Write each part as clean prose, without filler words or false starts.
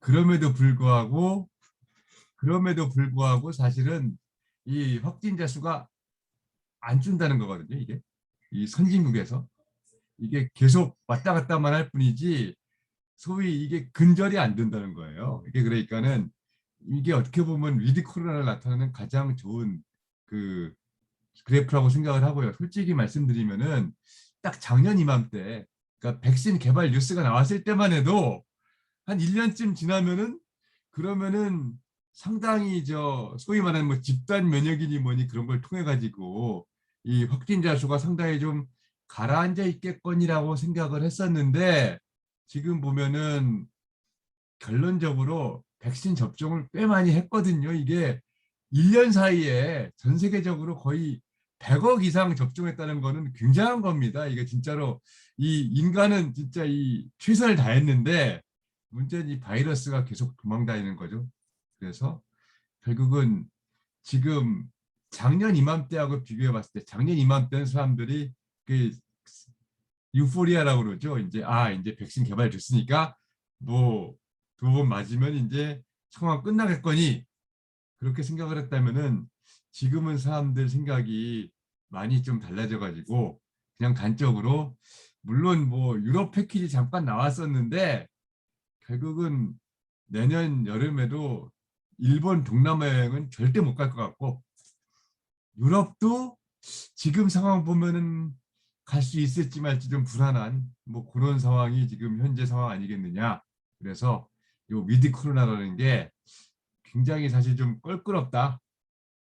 그럼에도 불구하고 사실은 이 확진자 수가 안 준다는 거거든요. 이게 이 선진국에서 이게 계속 왔다 갔다만 할 뿐이지 소위 이게 근절이 안 된다는 거예요. 이게 그러니까는 이게 어떻게 보면 위드 코로나를 나타내는 가장 좋은 그 그래프라고 생각을 하고요. 솔직히 말씀드리면은 딱 작년 이맘때 그러니까 백신 개발 뉴스가 나왔을 때만 해도 한 1년쯤 지나면은 그러면은 상당히 저 소위 말하는 뭐 집단 면역이니 뭐니 그런 걸 통해 가지고 이 확진자 수가 상당히 좀 가라앉아 있겠거니라고 생각을 했었는데 지금 보면은 결론적으로 백신 접종을 꽤 많이 했거든요. 이게 1년 사이에 전 세계적으로 거의 100억 이상 접종했다는 거는 굉장한 겁니다. 이게 진짜로 이 인간은 진짜 이 최선을 다했는데 문제는 이 바이러스가 계속 도망다니는 거죠. 그래서 결국은 지금 작년 이맘때하고 비교해 봤을 때 작년 이맘때는 사람들이 그 유포리아라고 그러죠. 이제 백신 개발 됐으니까 뭐 2번 맞으면 이제 상황 끝나겠거니 그렇게 생각을 했다면은 지금은 사람들 생각이 많이 좀 달라져 가지고 그냥 단적으로 물론 뭐 유럽 패키지 잠깐 나왔었는데 결국은 내년 여름에도 일본 동남아 여행은 절대 못 갈 것 같고 유럽도 지금 상황 보면은 갈 수 있을지 말지 좀 불안한 뭐 그런 상황이 지금 현재 상황 아니겠느냐. 그래서 요 위드 코로나라는 게 굉장히 사실 좀 껄끄럽다.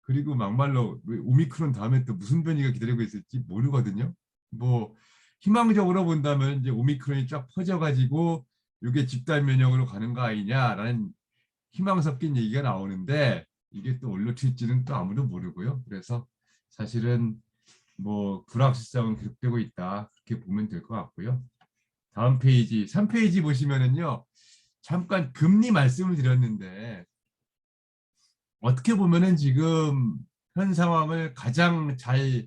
그리고 막말로 오미크론 다음에 또 무슨 변이가 기다리고 있을지 모르거든요. 뭐 희망적으로 본다면 이제 오미크론이 쫙 퍼져가지고 이게 집단 면역으로 가는 거 아니냐라는 희망 섞인 얘기가 나오는데 이게 또 올려칠지는 또 아무도 모르고요. 그래서 사실은 뭐 불확실성은 계속되고 있다. 그렇게 보면 될 것 같고요. 다음 페이지, 3페이지 보시면은요. 잠깐 금리 말씀을 드렸는데 어떻게 보면은 지금 현 상황을 가장 잘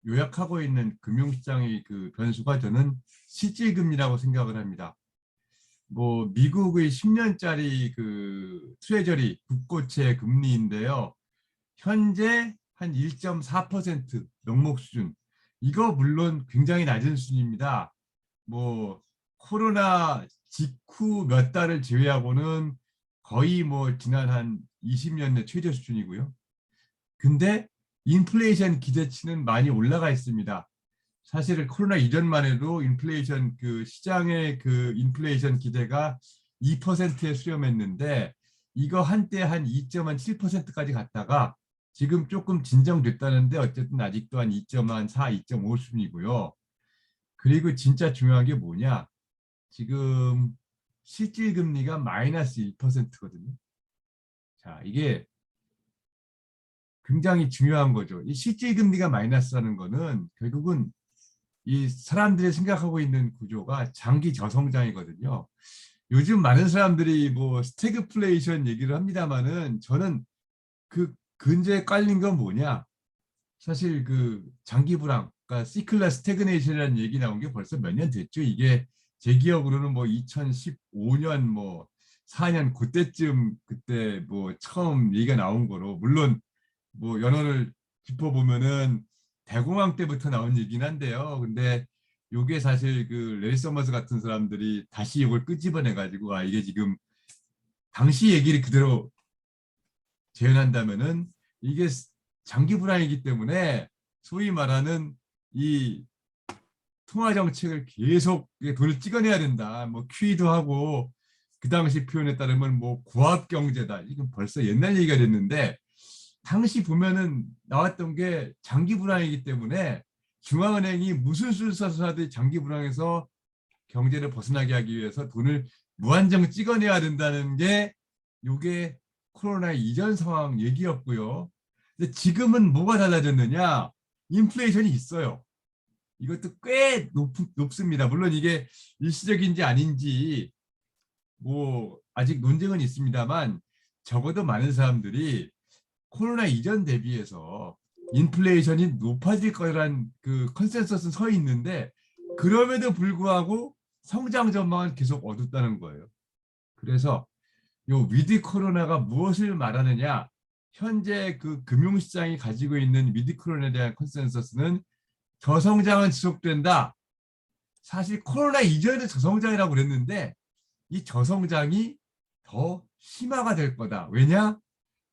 요약하고 있는 금융시장의 그 변수가 저는 실질금리라고 생각을 합니다. 뭐 미국의 10년짜리 그 트레저리 국고채 금리인데요. 현재 한 1.4% 명목 수준. 이거 물론 굉장히 낮은 수준입니다. 뭐 코로나 직후 몇 달을 제외하고는 거의 뭐 지난 한 20년 내 최저 수준이고요. 근데 인플레이션 기대치는 많이 올라가 있습니다. 사실 코로나 이전만 해도 인플레이션 그 시장의 그 인플레이션 기대가 2%에 수렴했는데 이거 한때 한 2.7%까지 갔다가 지금 조금 진정됐다는데 어쨌든 아직도 한 2.4, 2.5 수준이고요. 그리고 진짜 중요한 게 뭐냐? 지금 실질 금리가 마이너스 1%거든요. 자, 이게 굉장히 중요한 거죠. 이 실질 금리가 마이너스라는 거는 결국은 이 사람들이 생각하고 있는 구조가 장기 저성장이거든요. 요즘 많은 사람들이 뭐 스태그플레이션 얘기를 합니다만은 저는 그 근저에 깔린 건 뭐냐? 사실 그 장기 불황, 그러니까 시클러 스태그네이션이라는 얘기 나온 게 벌써 몇 년 됐죠. 이게 제 기억으로는 뭐 2015년 뭐 4년 그때쯤 그때 뭐 처음 얘기가 나온 거로 물론 뭐 연원을 짚어보면은 대공황 때부터 나온 얘기긴 한데요. 근데 요게 사실 그 레리 서머스 같은 사람들이 다시 이걸 끄집어내 가지고 아 이게 지금 당시 얘기를 그대로 재현한다면은 이게 장기 불황이기 때문에 소위 말하는 이 통화 정책을 계속 돈을 찍어내야 된다. 뭐 QE도 하고 그 당시 표현에 따르면 뭐 고압 경제다. 이건 벌써 옛날 얘기가 됐는데 당시 보면은 나왔던 게 장기 불황이기 때문에 중앙은행이 무슨 수를 써서 하든 장기 불황에서 경제를 벗어나게 하기 위해서 돈을 무한정 찍어내야 된다는 게 이게 코로나 이전 상황 얘기였고요. 근데 지금은 뭐가 달라졌느냐? 인플레이션이 있어요. 이것도 꽤 높습니다. 물론 이게 일시적인지 아닌지 뭐 아직 논쟁은 있습니다만 적어도 많은 사람들이 코로나 이전 대비해서 인플레이션이 높아질 거란 그 컨센서스는 서 있는데 그럼에도 불구하고 성장 전망은 계속 어둡다는 거예요. 그래서 요 위드 코로나가 무엇을 말하느냐? 현재 그 금융시장이 가지고 있는 위드 코로나에 대한 컨센서스는 저성장은 지속된다. 사실 코로나 이전에도 저성장이라고 그랬는데 이 저성장이 더 심화가 될 거다. 왜냐?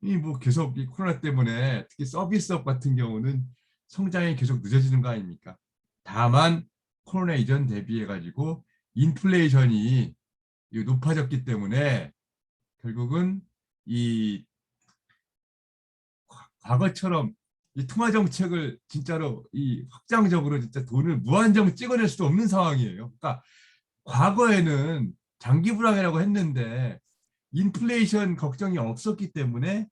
이 뭐 계속 이 코로나 때문에 특히 서비스업 같은 경우는 성장이 계속 늦어지는 거 아닙니까? 다만 코로나 이전 대비해 가지고 인플레이션이 높아졌기 때문에 결국은 이 과거처럼 이 통화 정책을 진짜로 이 확장적으로 진짜 돈을 무한정 찍어낼 수도 없는 상황이에요. 그러니까 과거에는 장기 불황이라고 했는데 인플레이션 걱정이 없었기 때문에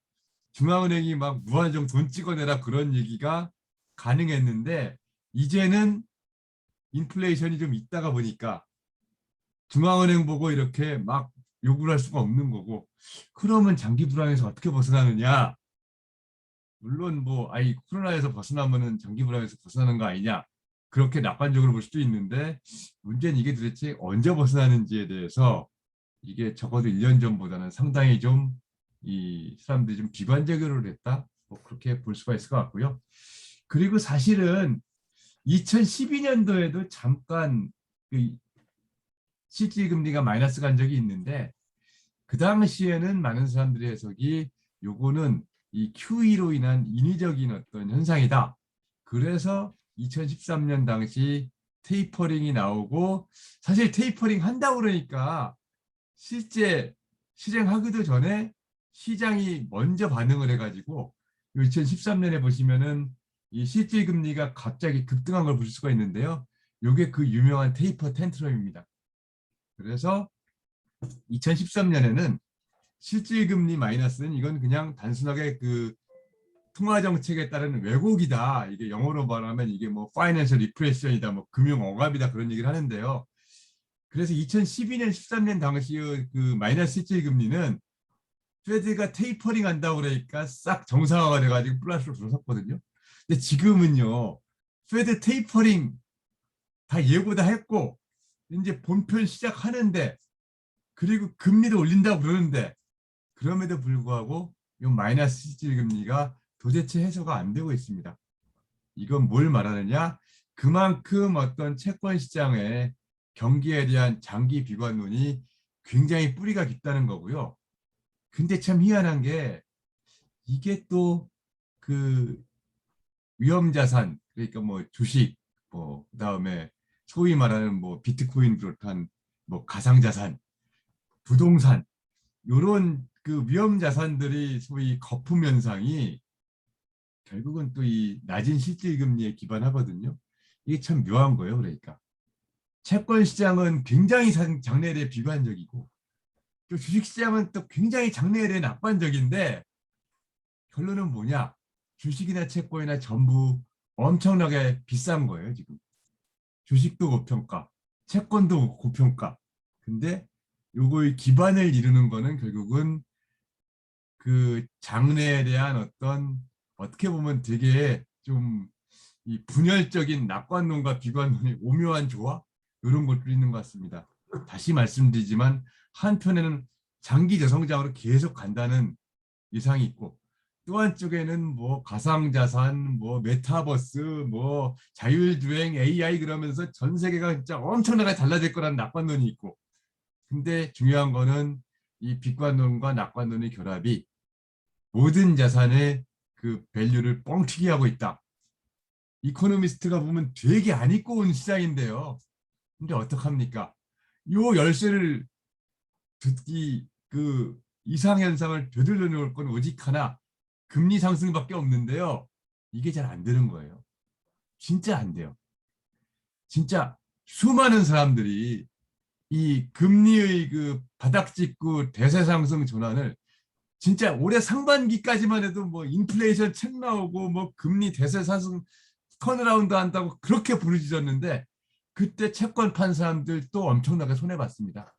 중앙은행이 막 무한정 돈 찍어내라 그런 얘기가 가능했는데 이제는 인플레이션이 좀 있다가 보니까 중앙은행 보고 이렇게 막 요구를 할 수가 없는 거고 그러면 장기 불황에서 어떻게 벗어나느냐? 물론 뭐 아이 코로나에서 벗어나면은 장기 불황에서 벗어나는 거 아니냐? 그렇게 낙관적으로 볼 수도 있는데 문제는 이게 도대체 언제 벗어나는지에 대해서 이게 적어도 1년 전보다는 상당히 좀 이 사람들이 좀 비관적으로 됐다. 뭐 그렇게 볼 수가 있을 것 같고요. 그리고 사실은 2012년도에도 잠깐 그 실질 금리가 마이너스 간 적이 있는데 그 당시에는 많은 사람들의 해석이 요거는 이 QE로 인한 인위적인 어떤 현상이다. 그래서 2013년 당시 테이퍼링이 나오고 사실 테이퍼링 한다고 그러니까 실제 실행하기도 전에 시장이 먼저 반응을 해가지고 2013년에 보시면은 이 실질 금리가 갑자기 급등한 걸 볼 수가 있는데요. 이게 그 유명한 테이퍼 텐트럼입니다. 그래서 2013년에는 실질 금리 마이너스는 이건 그냥 단순하게 그 통화 정책에 따른 왜곡이다. 이게 영어로 말하면 이게 뭐 파이낸셜 리프레션이다, 뭐 금융 억압이다 그런 얘기를 하는데요. 그래서 2012년, 13년 당시의 그 마이너스 실질 금리는 페드가 테이퍼링 한다고 그러니까 싹 정상화가 돼가지고 플러스로 돌아섰거든요. 근데 지금은요, 페드 테이퍼링 다 예고 다 했고 이제 본편 시작하는데 그리고 금리도 올린다고 그러는데 그럼에도 불구하고 이 마이너스 실질 금리가 도대체 해소가 안 되고 있습니다. 이건 뭘 말하느냐? 그만큼 어떤 채권 시장의 경기에 대한 장기 비관론이 굉장히 뿌리가 깊다는 거고요. 근데 참 희한한 게 이게 또 그 위험자산 그러니까 뭐 주식 뭐 그다음에 소위 말하는 뭐 비트코인 비롯한 뭐 가상자산 부동산 요런 그 위험자산들이 소위 거품 현상이 결국은 또 이 낮은 실질금리에 기반하거든요. 이게 참 묘한 거예요. 그러니까 채권 시장은 굉장히 장래에 대해 비관적이고 또 주식 시장은 또 굉장히 장래에 대해 낙관적인데 결론은 뭐냐? 주식이나 채권이나 전부 엄청나게 비싼 거예요, 지금. 주식도 고평가, 채권도 고평가. 근데 요거의 기반을 이루는 거는 결국은 그 장래에 대한 어떤 어떻게 보면 되게 좀 이 분열적인 낙관론과 비관론의 오묘한 조화 이런 것들이 있는 것 같습니다. 다시 말씀드리지만 한편에는 장기 저성장으로 계속 간다는 예상이 있고 또 한쪽에는 뭐 가상자산, 뭐 메타버스, 뭐 자율주행, AI 그러면서 전 세계가 진짜 엄청나게 달라질 거라는 낙관론이 있고 근데 중요한 거는 이 빅관론과 낙관론의 결합이 모든 자산의 그 밸류를 뻥튀기 하고 있다. 이코노미스트가 보면 되게 안 입고 온 시장인데요. 근데 어떡합니까? 요 열쇠를 듣기 그 이상현상을 되돌려 놓을 건 오직 하나 금리 상승밖에 없는데요. 이게 잘 안 되는 거예요. 진짜 안 돼요. 진짜 수많은 사람들이 이 금리의 그 바닥짓고 대세 상승 전환을 진짜 올해 상반기까지만 해도 뭐 인플레이션 책 나오고 뭐 금리 대세 상승 턴어라운드 한다고 그렇게 부르짖었는데 그때 채권 판 사람들 또 엄청나게 손해봤습니다.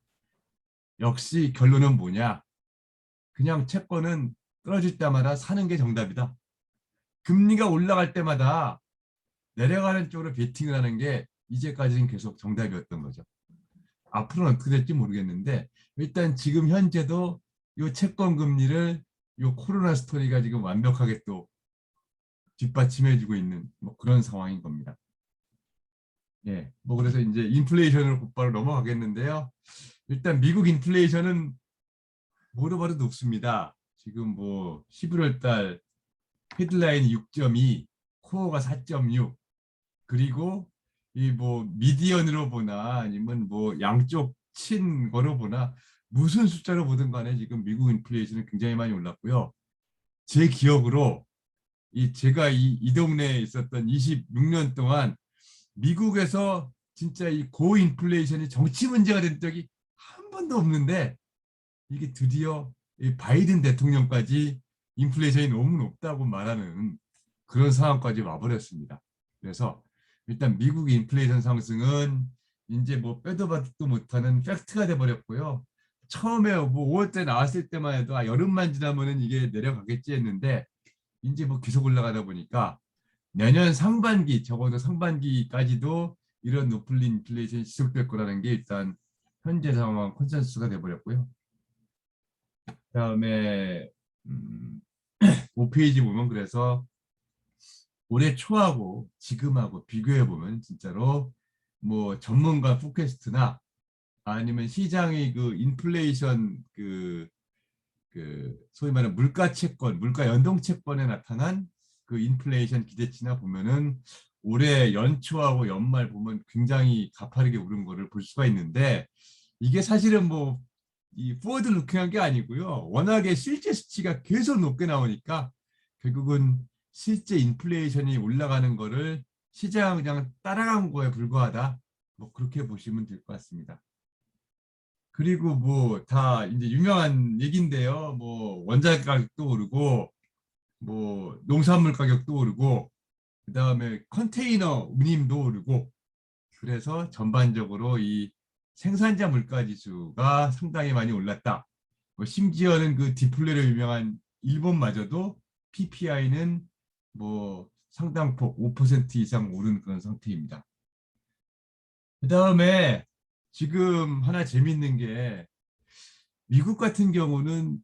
역시 결론은 뭐냐? 그냥 채권은 떨어질 때마다 사는 게 정답이다. 금리가 올라갈 때마다 내려가는 쪽으로 베팅을 하는 게 이제까지는 계속 정답이었던 거죠. 앞으로는 어떻게 될지 모르겠는데 일단 지금 현재도 이 채권 금리를 이 코로나 스토리가 지금 완벽하게 또 뒷받침해주고 있는 뭐 그런 상황인 겁니다. 예, 뭐 그래서 이제 인플레이션으로 곧바로 넘어가겠는데요. 일단 미국 인플레이션은 뭐로 봐도 높습니다. 지금 뭐 11월 달 헤드라인 6.2, 코어가 4.6, 그리고 이 뭐 미디언으로 보나 아니면 뭐 양쪽 친 거로 보나 무슨 숫자로 보든 간에 지금 미국 인플레이션은 굉장히 많이 올랐고요. 제 기억으로 제가 이 동네에 있었던 26년 동안 미국에서 진짜 이 고인플레이션이 정치 문제가 된 적이 한 번도 없는데 이게 드디어 이 바이든 대통령까지 인플레이션이 너무 높다고 말하는 그런 상황까지 와버렸습니다. 그래서 일단 미국의 인플레이션 상승은 이제 뭐 빼도 박도 못하는 팩트가 돼버렸고요. 처음에 뭐 5월 때 나왔을 때만 해도 여름만 지나면은 이게 내려가겠지 했는데 이제 뭐 계속 올라가다 보니까 내년 상반기 적어도 상반기까지도 이런 높은 인플레이션이 지속될 거라는 게 일단 현재 상황 컨센서스가 돼버렸고요. 그다음에 5페이지 보면 그래서 올해 초하고 지금하고 비교해 보면 진짜로 뭐 전문가 포캐스트나 아니면 시장의 그 인플레이션 그 소위 말하는 물가 채권, 물가 연동 채권에 나타난 그 인플레이션 기대치나 보면은 올해 연초하고 연말 보면 굉장히 가파르게 오른 거를 볼 수가 있는데 이게 사실은 뭐 이 포워드 루킹한 게 아니고요. 워낙에 실제 수치가 계속 높게 나오니까 결국은 실제 인플레이션이 올라가는 거를 시장은 그냥 따라간 거에 불과하다. 뭐 그렇게 보시면 될 것 같습니다. 그리고 뭐 다 이제 유명한 얘기인데요. 뭐 원자재 가격도 오르고 뭐 농산물 가격도 오르고 그다음에 컨테이너 운임도 오르고 그래서 전반적으로 이 생산자 물가 지수가 상당히 많이 올랐다. 뭐 심지어는 그 디플레로 유명한 일본마저도 PPI는 뭐 상당폭 5% 이상 오른 그런 상태입니다. 그다음에 지금 하나 재밌는 게 미국 같은 경우는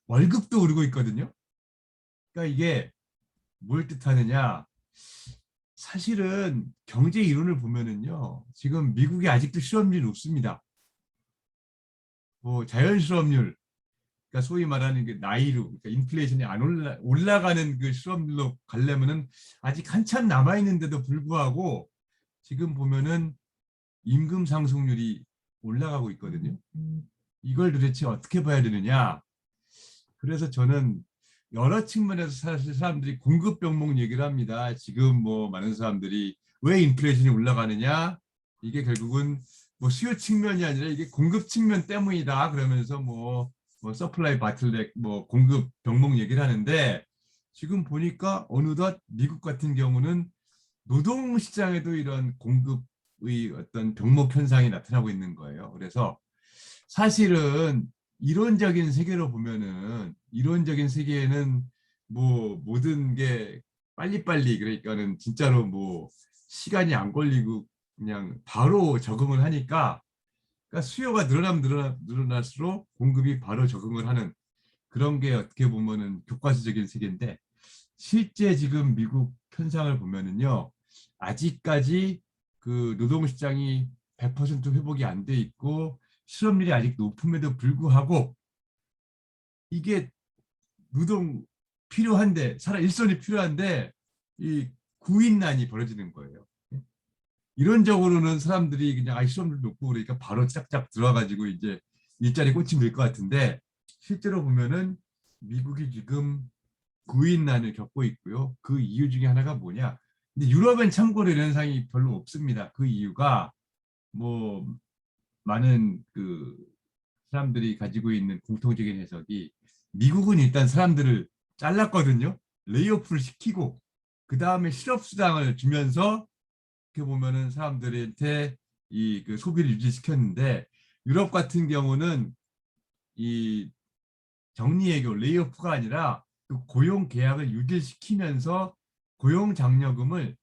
월급도 오르고 있거든요. 그러니까 이게 뭘 뜻하느냐? 사실은 경제 이론을 보면은요, 지금 미국이 아직도 실업률이 높습니다. 뭐 자연 실업률, 그러니까 소위 말하는 게 나이로, 그러니까 인플레이션이 안 올라가는 그 실업률로 가려면은 아직 한참 남아 있는데도 불구하고 지금 보면은 임금 상승률이 올라가고 있거든요. 이걸 도대체 어떻게 봐야 되느냐? 그래서 저는 여러 측면에서 사실 사람들이 공급 병목 얘기를 합니다. 지금 뭐 많은 사람들이 왜 인플레이션이 올라가느냐? 이게 결국은 뭐 수요 측면이 아니라 이게 공급 측면 때문이다. 그러면서 뭐 서플라이 바틀렉 뭐 공급 병목 얘기를 하는데 지금 보니까 어느덧 미국 같은 경우는 노동 시장에도 이런 공급의 어떤 병목 현상이 나타나고 있는 거예요. 그래서 사실은 이론적인 세계로 보면은 이론적인 세계에는 뭐 모든 게 빨리빨리 그러니까는 진짜로 뭐 시간이 안 걸리고 그냥 바로 적응을 하니까 그러니까 수요가 늘어나면 늘어날수록 공급이 바로 적응을 하는 그런 게 어떻게 보면은 교과서적인 세계인데 실제 지금 미국 현상을 보면은요 아직까지 그 노동시장이 100% 회복이 안 돼 있고 실업률이 아직 높음에도 불구하고 이게 노동 필요한데 살아 일손이 필요한데 이 구인난이 벌어지는 거예요. 이론적으로는 사람들이 그냥 실업률 높고 그러니까 바로 짝짝 들어가지고 이제 일자리 꽂히면 될 것 같은데 실제로 보면은 미국이 지금 구인난을 겪고 있고요. 그 이유 중에 하나가 뭐냐? 근데 유럽은 참고로 이런 현상이 별로 없습니다. 그 이유가 뭐 많은 그 사람들이 가지고 있는 공통적인 해석이 미국은 일단 사람들을 잘랐거든요. 레이오프를 시키고 그 다음에 실업수당을 주면서 이렇게 보면은 사람들한테 이 그 소비를 유지시켰는데 유럽 같은 경우는 이 정리해고 레이오프가 아니라 그 고용 계약을 유지시키면서 고용 장려금을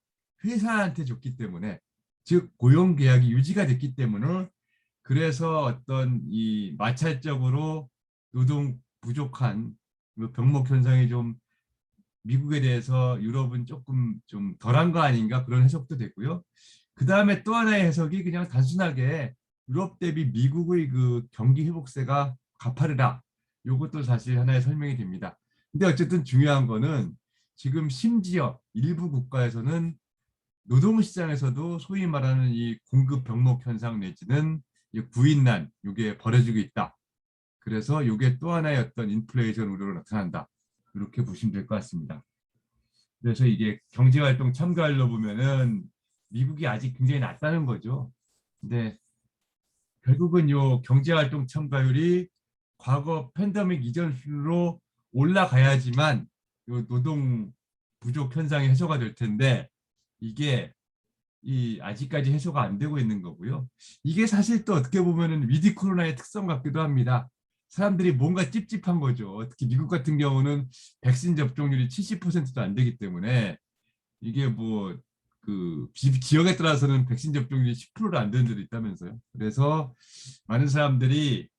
회사한테 줬기 때문에 즉 고용 계약이 유지가 됐기 때문에 그래서 어떤 이 마찰적으로 노동 부족한 그 병목 현상이 좀 미국에 대해서 유럽은 조금 좀 덜한 거 아닌가 그런 해석도 되고요. 그 다음에 또 하나의 해석이 그냥 단순하게 유럽 대비 미국의 그 경기 회복세가 가파르다. 이것도 사실 하나의 설명이 됩니다. 근데 어쨌든 중요한 거는 지금 심지어 일부 국가에서는 노동시장에서도 소위 말하는 이 공급 병목 현상 내지는 이 구인난 이게 벌어지고 있다. 그래서 이게 또 하나의 어떤 인플레이션 우려로 나타난다. 이렇게 보시면 될 것 같습니다. 그래서 이게 경제활동 참가율로 보면은 미국이 아직 굉장히 낮다는 거죠. 근데 결국은 요 경제활동 참가율이 과거 팬데믹 이전 수준으로 올라가야지만 요 노동 부족 현상이 해소가 될 텐데 이게 이 아직까지 해소가 안 되고 있는 거고요. 이게 사실 또 어떻게 보면은 위드 코로나의 특성 같기도 합니다. 사람들이 뭔가 찝찝한 거죠. 특히 미국 같은 경우는 백신 접종률이 70%도 안 되기 때문에 이게 뭐 그 지역에 따라서는 백신 접종률이 10%도 안 되는 데도 있다면서요. 그래서 많은 사람들이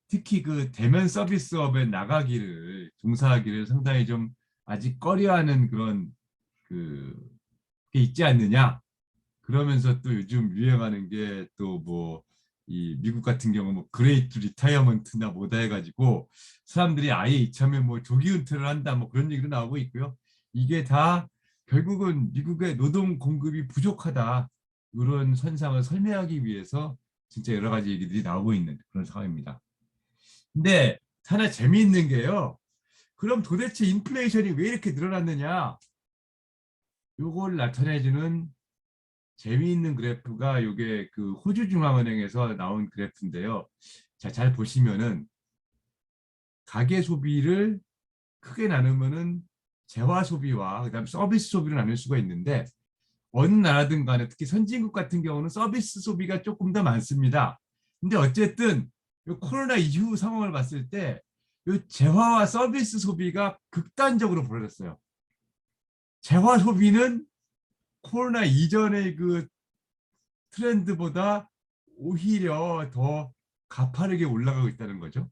특히 그 대면 서비스업에 나가기를 종사하기를 상당히 좀 아직 꺼려하는 그런 그 게 있지 않느냐. 그러면서 또 요즘 유행하는 게 또 뭐 이 미국 같은 경우 뭐 그레이트 리타이어먼트나 뭐다 해가지고 사람들이 아예 이참에 뭐 조기 은퇴를 한다 뭐 그런 얘기도 나오고 있고요. 이게 다 결국은 미국의 노동 공급이 부족하다 이런 현상을 설명하기 위해서 진짜 여러 가지 얘기들이 나오고 있는 그런 상황입니다. 근데 하나 재미있는 게요. 그럼 도대체 인플레이션이 왜 이렇게 늘어났느냐? 요걸 나타내주는 재미있는 그래프가 이게 그 호주 중앙은행에서 나온 그래프인데요. 자, 잘 보시면은 가계 소비를 크게 나누면은 재화 소비와 그다음 서비스 소비를 나눌 수가 있는데 어느 나라든 간에 특히 선진국 같은 경우는 서비스 소비가 조금 더 많습니다. 근데 어쨌든 코로나 이후 상황을 봤을 때 재화와 서비스 소비가 극단적으로 벌어졌어요. 재화 소비는 코로나 이전의 그 트렌드보다 오히려 더 가파르게 올라가고 있다는 거죠.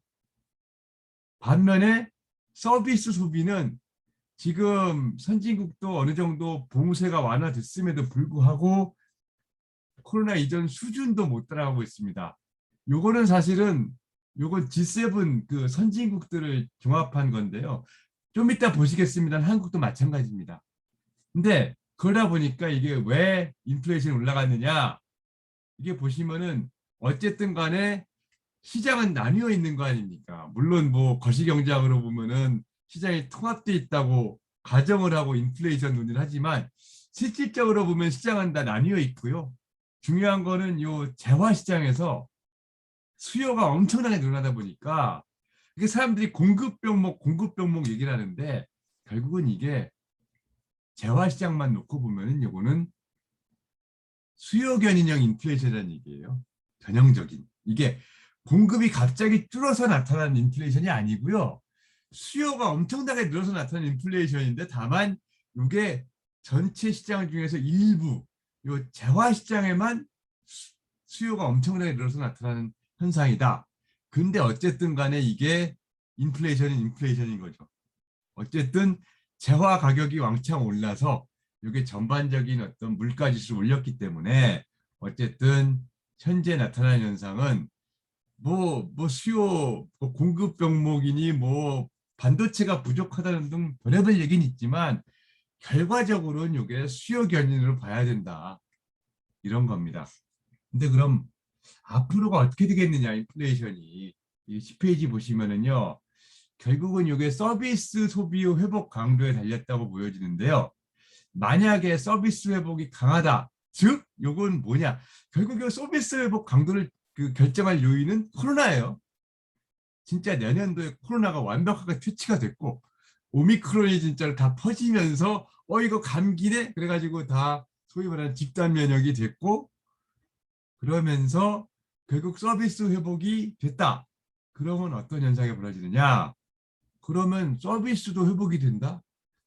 반면에 서비스 소비는 지금 선진국도 어느 정도 봉쇄가 완화됐음에도 불구하고 코로나 이전 수준도 못 따라가고 있습니다. 요거는 사실은 요건 G7 그 선진국들을 종합한 건데요. 좀 이따 보시겠습니다. 한국도 마찬가지입니다. 근데 그러다 보니까 이게 왜 인플레이션이 올라갔느냐? 이게 보시면은 어쨌든 간에 시장은 나뉘어 있는 거 아닙니까? 물론 뭐 거시경제학으로 보면은 시장이 통합돼 있다고 가정을 하고 인플레이션 논의를 하지만 실질적으로 보면 시장은 다 나뉘어 있고요. 중요한 거는 요 재화 시장에서 수요가 엄청나게 늘어나다 보니까 이게 사람들이 공급 병목 얘기를 하는데 결국은 이게 재화 시장만 놓고 보면은 요거는 수요 견인형 인플레이션이라는 얘기예요. 전형적인. 이게 공급이 갑자기 줄어서 나타나는 인플레이션이 아니고요. 수요가 엄청나게 늘어서 나타나는 인플레이션인데 다만 이게 전체 시장 중에서 일부 요 재화 시장에만 수요가 엄청나게 늘어서 나타나는 현상이다. 근데 어쨌든 간에 이게 인플레이션은 인플레이션인 거죠. 어쨌든 재화 가격이 왕창 올라서 이게 전반적인 어떤 물가 지수를 올렸기 때문에 어쨌든 현재 나타나는 현상은 뭐 수요 뭐 공급 병목이니 뭐 반도체가 부족하다는 등 별의별 얘기는 있지만 결과적으로는 이게 수요 견인으로 봐야 된다 이런 겁니다. 근데 그럼 앞으로가 어떻게 되겠느냐 인플레이션이 이 10페이지 보시면은요 결국은 이게 서비스 소비 회복 강도에 달렸다고 보여지는데요. 만약에 서비스 회복이 강하다. 즉, 요건 뭐냐? 결국 이 서비스 회복 강도를 그 결정할 요인은 코로나예요. 진짜 내년도에 코로나가 완벽하게 퇴치가 됐고 오미크론이 진짜로 다 퍼지면서 이거 감기네 그래가지고 다 소위 말하는 집단 면역이 됐고 그러면서 결국 서비스 회복이 됐다. 그러면 어떤 현상이 벌어지느냐? 그러면 서비스도 회복이 된다?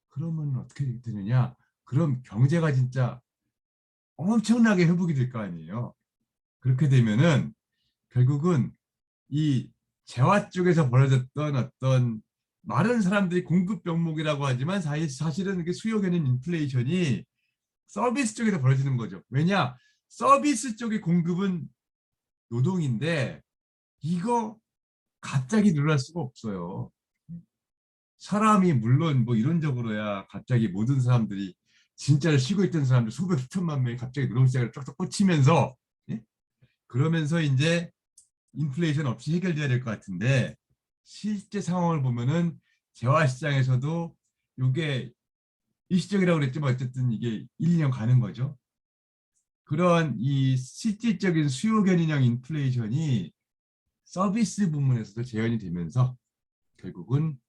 그러면 어떻게 되느냐? 그럼 경제가 진짜 엄청나게 회복이 될 거 아니에요. 그렇게 되면은 결국은 이 재화 쪽에서 벌어졌던 어떤 많은 사람들이 공급 병목이라고 하지만 사실은 그 수요되는 인플레이션이 서비스 쪽에서 벌어지는 거죠. 왜냐? 서비스 쪽의 공급은 노동인데 이거 갑자기 늘어날 수가 없어요. 사람이 물론 뭐 이론적으로야 갑자기 모든 사람들이 진짜로 쉬고 있던 사람들 수백 수천만 명이 갑자기 노동 시장을 쫙쫙 꽂히면서 예? 그러면서 이제 인플레이션 없이 해결돼야 될 것 같은데 실제 상황을 보면은 재화 시장에서도 이게 일시적이라고 그랬지만 어쨌든 이게 1, 2년 가는 거죠. 그런 이 실질적인 수요 견인형 인플레이션이 서비스 부문에서도 재현이 되면서 결국은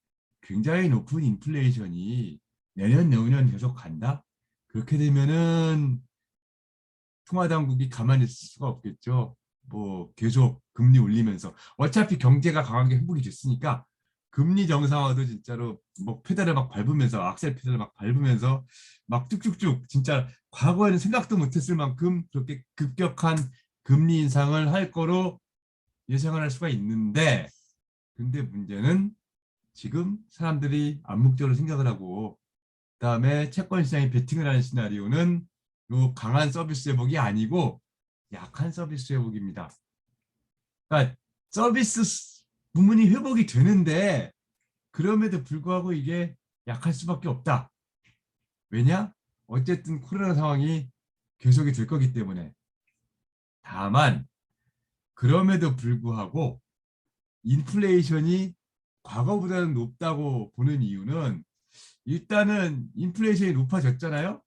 굉장히 높은 인플레이션이 내년 내후년 계속 간다. 그렇게 되면은 통화당국이 가만히 있을 수가 없겠죠. 뭐 계속 금리 올리면서 어차피 경제가 강하게 회복이 됐으니까 금리 정상화도 진짜로 뭐 페달을 막 밟으면서 악셀 페달을 막 밟으면서 막 쭉쭉쭉 진짜 과거에는 생각도 못했을 만큼 그렇게 급격한 금리 인상을 할 거로 예상을 할 수가 있는데 근데 문제는 지금 사람들이 암묵적으로 생각을 하고 그다음에 채권 시장에 베팅을 하는 시나리오는 요 강한 서비스 회복이 아니고 약한 서비스 회복입니다. 그러니까 서비스 부문이 회복이 되는데 그럼에도 불구하고 이게 약할 수밖에 없다. 왜냐? 어쨌든 코로나 상황이 계속이 될 거기 때문에. 다만 그럼에도 불구하고 인플레이션이 과거보다는 높다고 보는 이유는 일단은 인플레이션이 높아졌잖아요.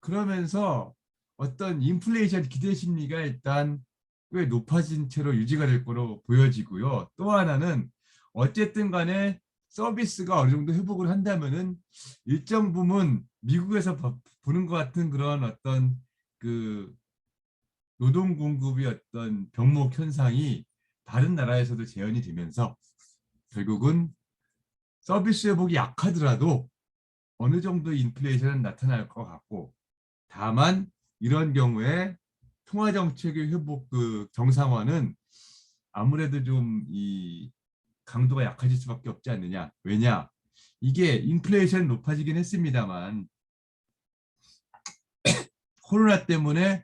그러면서 어떤 인플레이션 기대 심리가 일단 꽤 높아진 채로 유지가 될 거로 보여지고요. 또 하나는 어쨌든 간에 서비스가 어느 정도 회복을 한다면은 일정 부분 미국에서 보는 것 같은 그런 어떤 그 노동 공급의 어떤 병목 현상이 다른 나라에서도 재현이 되면서 결국은 서비스 회복이 약하더라도 어느 정도 인플레이션은 나타날 것 같고 다만 이런 경우에 통화 정책의 회복 그 정상화는 아무래도 좀 이 강도가 약해질 수밖에 없지 않느냐. 왜냐? 이게 인플레이션 높아지긴 했습니다만 코로나 때문에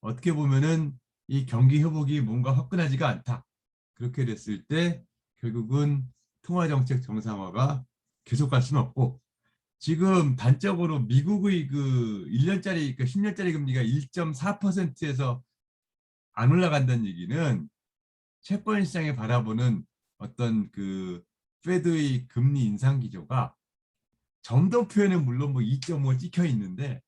어떻게 보면은 이 경기 회복이 뭔가 화끈하지가 않다. 그렇게 됐을 때 결국은 통화 정책 정상화가 계속 갈 수는 없고 지금 단적으로 미국의 그 1년짜리 그 10년짜리 금리가 1.4%에서 안 올라간다는 얘기는 채권 시장에 바라보는 어떤 그 페드의 금리 인상 기조가 점도 표현은 물론 뭐 2.5 찍혀 있는데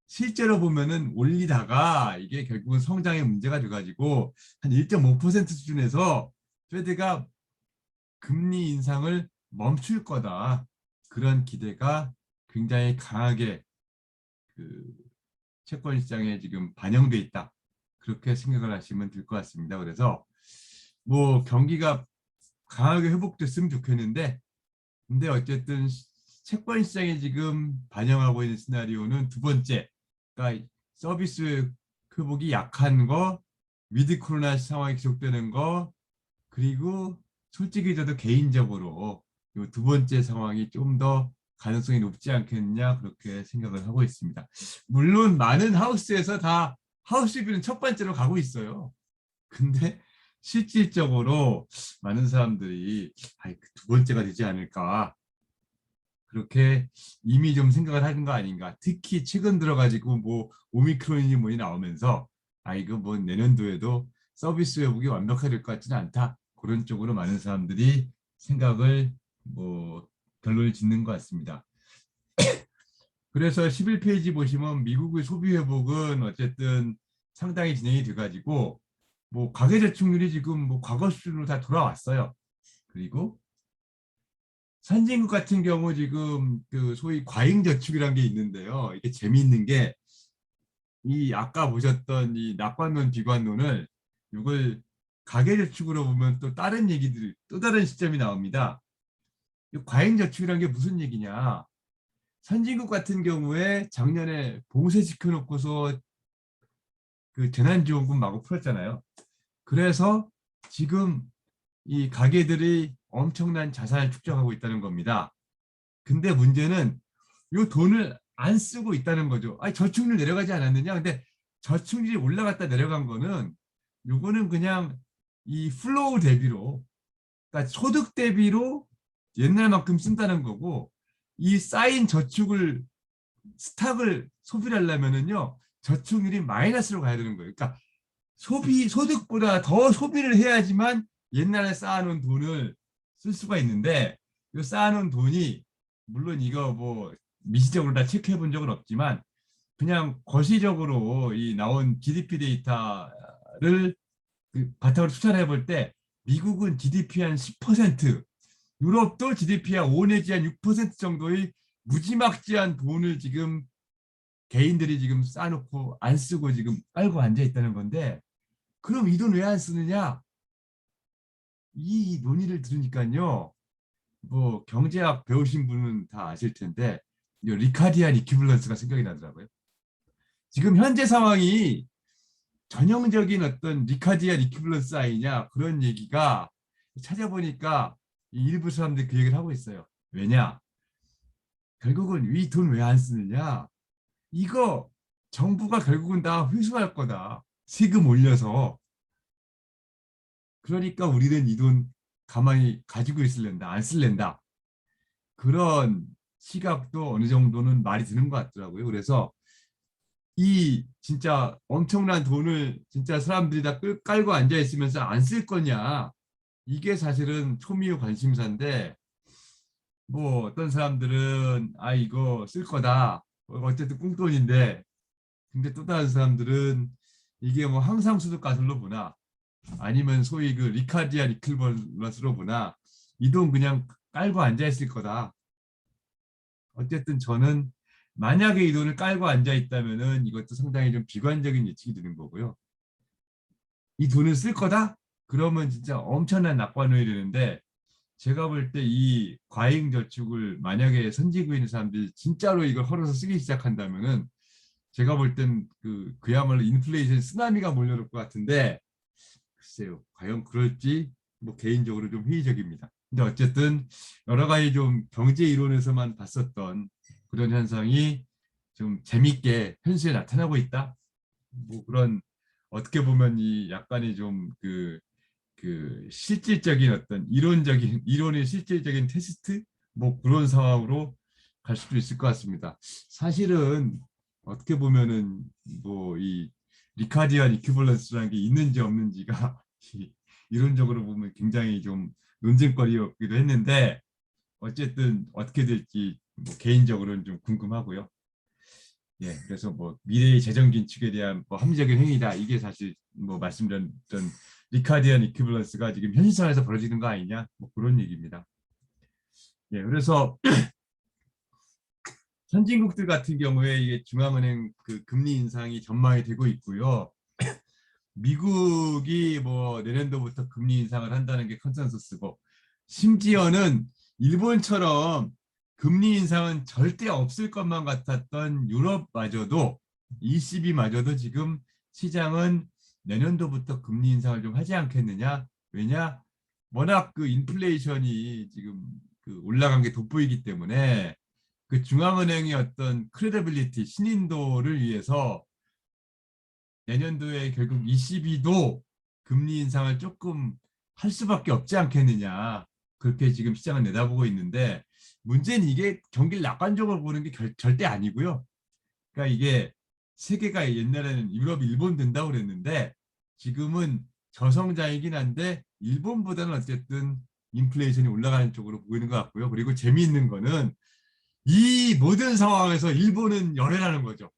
실제로 보면은 올리다가 이게 결국은 성장의 문제가 돼가지고 한 1.5% 수준에서 페드가 금리 인상을 멈출 거다. 그런 기대가 굉장히 강하게 그 채권 시장에 지금 반영돼 있다. 그렇게 생각을 하시면 될 것 같습니다. 그래서 뭐 경기가 강하게 회복됐으면 좋겠는데 근데 어쨌든 채권 시장에 지금 반영하고 있는 시나리오는 두 번째, 그러니까 서비스 회복이 약한 거, 위드 코로나 상황이 계속되는 거, 그리고 솔직히 저도 개인적으로 이 두 번째 상황이 좀 더 가능성이 높지 않겠느냐 그렇게 생각을 하고 있습니다. 물론 많은 하우스에서 다 하우스비는 첫 번째로 가고 있어요. 근데 실질적으로 많은 사람들이 두 번째가 되지 않을까 그렇게 이미 좀 생각을 하는 거 아닌가. 특히 최근 들어가지고 뭐 오미크론이 뭐니 나오면서 이거 뭐 내년도에도 서비스 회복이 완벽화될 것 같지는 않다. 그런 쪽으로 많은 사람들이 생각을 뭐 결론을 짓는 것 같습니다. 그래서 11페이지 보시면 미국의 소비 회복은 어쨌든 상당히 진행이 돼가지고 뭐 가계저축률이 지금 뭐 과거 수준으로 다 돌아왔어요. 그리고 선진국 같은 경우 지금 그 소위 과잉저축이라는 게 있는데요. 이게 재미있는 게 이 아까 보셨던 이 낙관론, 비관론을 이걸 가계저축으로 보면 또 다른 얘기들, 또 다른 시점이 나옵니다. 이 과잉저축이라는 게 무슨 얘기냐? 선진국 같은 경우에 작년에 봉쇄 시켜놓고서 그 재난지원금 마구 풀었잖아요. 그래서 지금 이 가게들이 엄청난 자산을 축적하고 있다는 겁니다. 근데 문제는 이 돈을 안 쓰고 있다는 거죠. 아니, 저축률 내려가지 않았느냐? 근데 저축률이 올라갔다 내려간 거는 요거는 그냥 이 플로우 대비로, 그러니까 소득 대비로 옛날만큼 쓴다는 거고, 이 쌓인 저축을 스탁을 소비를 하려면은요 저축률이 마이너스로 가야 되는 거예요. 그러니까 소득보다 더 소비를 해야지만 옛날에 쌓아놓은 돈을 쓸 수가 있는데, 이 쌓아놓은 돈이 물론 이거 뭐 미시적으로 다 체크해 본 적은 없지만 그냥 거시적으로 이 나온 GDP 데이터를 그 바탕으로 추산해 볼 때 미국은 GDP 한 10%, 유럽도 GDP 한 5 내지 한 6% 정도의 무지막지한 돈을 지금 개인들이 지금 쌓아놓고 안 쓰고 지금 깔고 앉아 있다는 건데, 그럼 이 돈 왜 안 쓰느냐? 이 논의를 들으니까요. 뭐 경제학 배우신 분은 다 아실 텐데 리카디안 이퀴블런스가 생각이 나더라고요. 지금 현재 상황이 전형적인 어떤 리카디안 이퀴블런스 아니냐 그런 얘기가 찾아보니까 일부 사람들이 그 얘기를 하고 있어요. 왜냐? 결국은 이 돈 왜 안 쓰느냐? 이거 정부가 결국은 다 회수할 거다. 세금 올려서. 그러니까 우리는 이 돈 가만히 가지고 있을랜다. 안 쓸랜다. 그런 시각도 어느 정도는 말이 드는 것 같더라고요. 그래서 이 진짜 엄청난 돈을 진짜 사람들이 다 깔고 앉아 있으면서 안 쓸 거냐. 이게 사실은 초미의 관심사인데, 뭐 어떤 사람들은 아 이거 쓸 거다. 어쨌든 꽁돈인데, 근데 또 다른 사람들은 이게 뭐 항상수득 가설로 보나 아니면 소위 그 리카디아 리클버너스로 보나 이 돈 그냥 깔고 앉아 있을 거다. 어쨌든 저는 만약에 이 돈을 깔고 앉아 있다면은 이것도 상당히 좀 비관적인 예측이 드는 거고요. 이 돈을 쓸 거다? 그러면 진짜 엄청난 낙관론이 되는데, 제가 볼 때 이 과잉 저축을 만약에 선지구에 있는 사람들이 진짜로 이걸 헐어서 쓰기 시작한다면은 제가 볼 땐 그야말로 인플레이션 쓰나미가 몰려올 것 같은데, 글쎄요 과연 그럴지 뭐 개인적으로 좀 회의적입니다. 근데 어쨌든 여러 가지 좀 경제 이론에서만 봤었던 그런 현상이 좀 재밌게 현실에 나타나고 있다. 뭐 그런 어떻게 보면 이 약간의 좀 실질적인 어떤 이론적인 이론의 실질적인 테스트 뭐 그런 상황으로 갈 수도 있을 것 같습니다. 사실은 어떻게 보면은 뭐 이 리카디안 이퀴벌런스라는 게 있는지 없는지가 이론적으로 보면 굉장히 좀 논쟁거리였기도 했는데, 어쨌든 어떻게 될지 뭐 개인적으로는 좀 궁금하고요. 예, 그래서 뭐 미래의 재정 긴축에 대한 뭐 합리적인 행위다. 이게 사실 뭐 말씀드렸던 리카디안 이퀴벌런스가 지금 현실상에서 벌어지는 거 아니냐? 뭐 그런 얘기입니다. 예, 그래서 선진국들 같은 경우에 이게 중앙은행 금리 인상이 전망이 되고 있고요. 미국이 뭐 내년도부터 금리 인상을 한다는 게 컨센서스고, 심지어는 일본처럼 금리 인상은 절대 없을 것만 같았던 유럽마저도 ECB마저도 지금 시장은 내년도부터 금리 인상을 좀 하지 않겠느냐. 왜냐? 워낙 인플레이션이 지금 올라간 게 돋보이기 때문에 중앙은행의 어떤 크레디빌리티 신인도를 위해서 내년도에 결국 ECB도 금리 인상을 조금 할 수밖에 없지 않겠느냐. 그렇게 지금 시장을 내다보고 있는데, 문제는 이게 경기를 낙관적으로 보는 게 절대 아니고요. 그러니까 이게 세계가 옛날에는 유럽, 일본 된다고 그랬는데 지금은 저성장이긴 한데 일본보다는 어쨌든 인플레이션이 올라가는 쪽으로 보이는 것 같고요. 그리고 재미있는 거는 이 모든 상황에서 일본은 열애라는 거죠.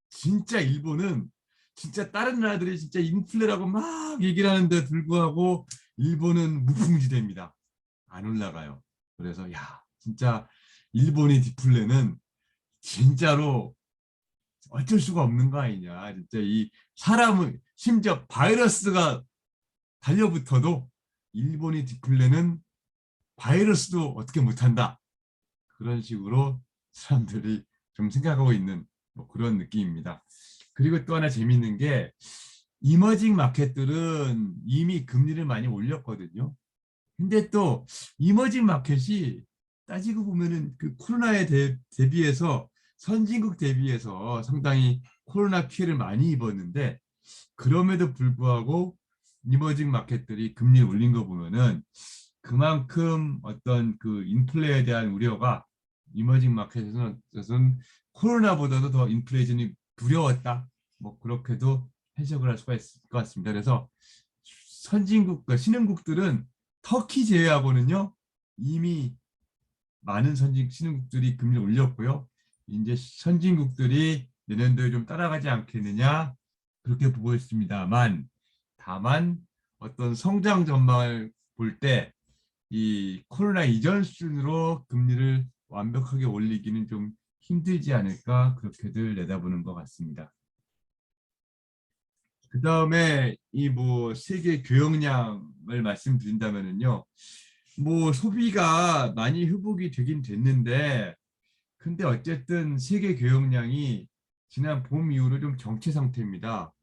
진짜 일본은 진짜 다른 나라들이 진짜 인플레라고 막 얘기를 하는데 불구하고 일본은 무풍지대입니다. 안 올라가요. 그래서 야 진짜 일본의 디플레는 진짜로 어쩔 수가 없는 거 아니냐. 진짜 이 사람은 심지어 바이러스가 달려붙어도 일본의 디플레는 바이러스도 어떻게 못한다. 그런 식으로 사람들이 좀 생각하고 있는 뭐 그런 느낌입니다. 그리고 또 하나 재밌는 게 이머징 마켓들은 이미 금리를 많이 올렸거든요. 근데 또 이머징 마켓이 따지고 보면은 그 코로나에 대비해서 선진국 대비해서 상당히 코로나 피해를 많이 입었는데 그럼에도 불구하고 이머징 마켓들이 금리를 올린 거 보면은 그만큼 어떤 그 인플레에 대한 우려가 이머징 마켓에서는 코로나보다도 더 인플레이션이 두려웠다. 뭐 그렇게도 해석을 할 수가 있을 것 같습니다. 그래서 선진국, 신흥국들은 터키 제외하고는요 이미 많은 신흥국들이 금리를 올렸고요. 이제 선진국들이 내년도에 좀 따라가지 않겠느냐 그렇게 보고 있습니다만 다만 어떤 성장 전망을 볼 때 이 코로나 이전 수준으로 금리를 완벽하게 올리기는 좀 힘들지 않을까 그렇게들 내다보는 것 같습니다. 그 다음에 이 뭐 세계 교역량을 말씀드린다면은요, 뭐 소비가 많이 회복이 되긴 됐는데, 근데 어쨌든 세계 교역량이 지난 봄 이후로 좀 정체 상태입니다.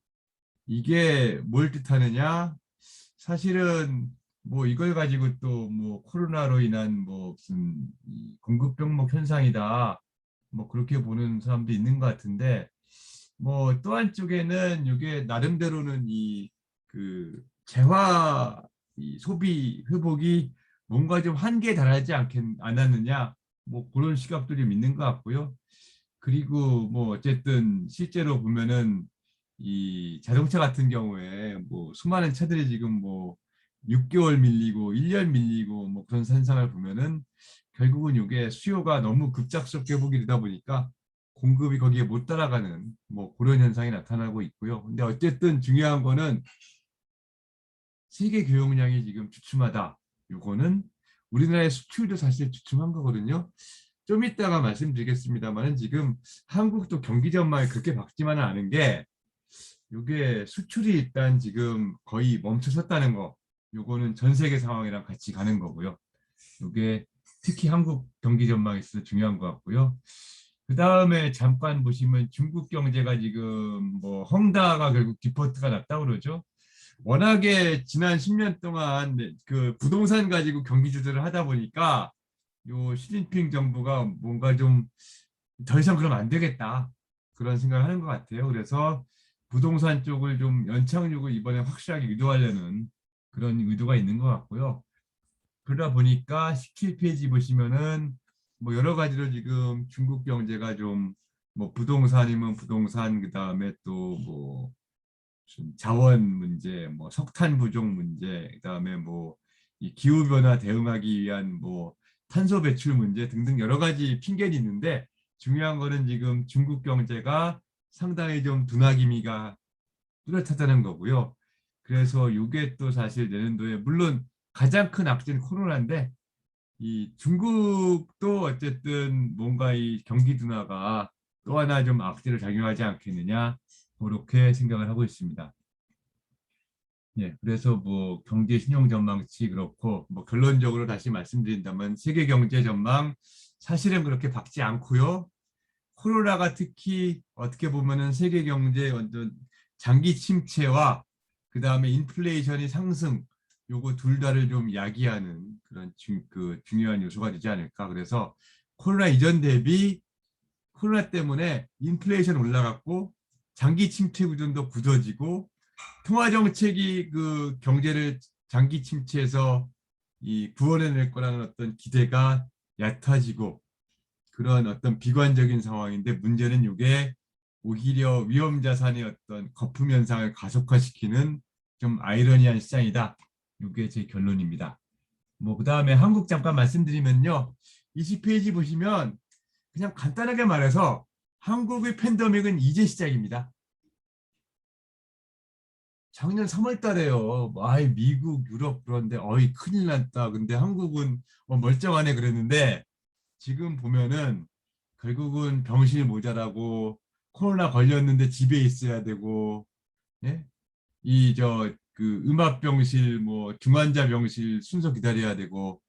이게 뭘 뜻하느냐? 사실은 뭐 이걸 가지고 또 뭐 코로나로 인한 뭐 무슨 공급 병목 현상이다. 뭐 그렇게 보는 사람도 있는 것 같은데 뭐 또 한쪽에는 이게 나름대로는 이 그 재화 이 소비 회복이 뭔가 좀 한계에 달하지 않았느냐 뭐 그런 시각도 좀 있는 것 같고요. 그리고 뭐 어쨌든 실제로 보면은 이 자동차 같은 경우에 뭐 수많은 차들이 지금 뭐 6개월 밀리고 1년 밀리고 뭐 그런 현상을 보면은 결국은 이게 수요가 너무 급작스럽게 회복이 되다 보니까 공급이 거기에 못 따라가는 뭐 그런 현상이 나타나고 있고요. 근데 어쨌든 중요한 거는 세계 교역량이 지금 주춤하다. 요거는 우리나라의 수출도 사실 주춤한 거거든요. 좀 이따가 말씀드리겠습니다만은 지금 한국도 경기 전망이 그렇게 밝지만은 않은 게 요게 수출이 일단 지금 거의 멈춰섰다는 거. 요거는 전 세계 상황이랑 같이 가는 거고요. 요게 특히 한국 경기 전망에 있어서 중요한 것 같고요. 그 다음에 잠깐 보시면 중국 경제가 지금 뭐 헝다가 결국 디포트가 났다고 그러죠. 워낙에 지난 10년 동안 그 부동산 가지고 경기 조절을 하다 보니까 요 시진핑 정부가 뭔가 좀 더 이상 그러면 안 되겠다 그런 생각을 하는 것 같아요. 그래서 부동산 쪽을 좀 연착륙을 이번에 확실하게 유도하려는 그런 의도가 있는 것 같고요. 그러다 보니까 17페이지 보시면은 뭐 여러 가지로 지금 중국 경제가 좀 뭐 부동산이면 부동산 그다음에 또 뭐 자원 문제, 뭐 석탄 부족 문제, 그다음에 뭐 이 기후 변화 대응하기 위한 뭐 탄소 배출 문제 등등 여러 가지 핑계는 있는데 중요한 거는 지금 중국 경제가 상당히 좀 둔화기미가 뚜렷하다는 거고요. 그래서 이게 또 사실 내년도에 물론 가장 큰 악재는 코로나인데 이 중국도 어쨌든 뭔가 이 경기 둔화가 또 하나 좀 악재를 작용하지 않겠느냐 그렇게 생각을 하고 있습니다. 예, 그래서 뭐 경제 신용 전망치 그렇고 뭐 결론적으로 다시 말씀드린다면 세계 경제 전망 사실은 그렇게 밝지 않고요. 코로나가 특히 어떻게 보면은 세계 경제의 완전 장기 침체와 그 다음에 인플레이션이 상승 요거 둘 다를 좀 야기하는 그런 중요한 요소가 되지 않을까. 그래서 코로나 이전 대비 코로나 때문에 인플레이션 올라갔고 장기 침체 구조도 굳어지고 통화 정책이 그 경제를 장기 침체에서 이 구원해낼 거라는 어떤 기대가 얕아지고 그런 어떤 비관적인 상황인데 문제는 이게 오히려 위험 자산의 어떤 거품 현상을 가속화시키는 좀 아이러니한 시장이다. 이게 제 결론입니다. 뭐 그다음에 한국 잠깐 말씀드리면요. 20페이지 보시면 그냥 간단하게 말해서 한국의 팬데믹은 이제 시작입니다. 작년 3월 달에요. 아이 미국, 유럽 그런데 어이 큰일 났다. 근데 한국은 멀쩡하네 그랬는데 지금 보면은 결국은 병실 모자라고 코로나 걸렸는데 집에 있어야 되고 예? 이 저 그 음압병실 뭐 중환자 병실 순서 기다려야 되고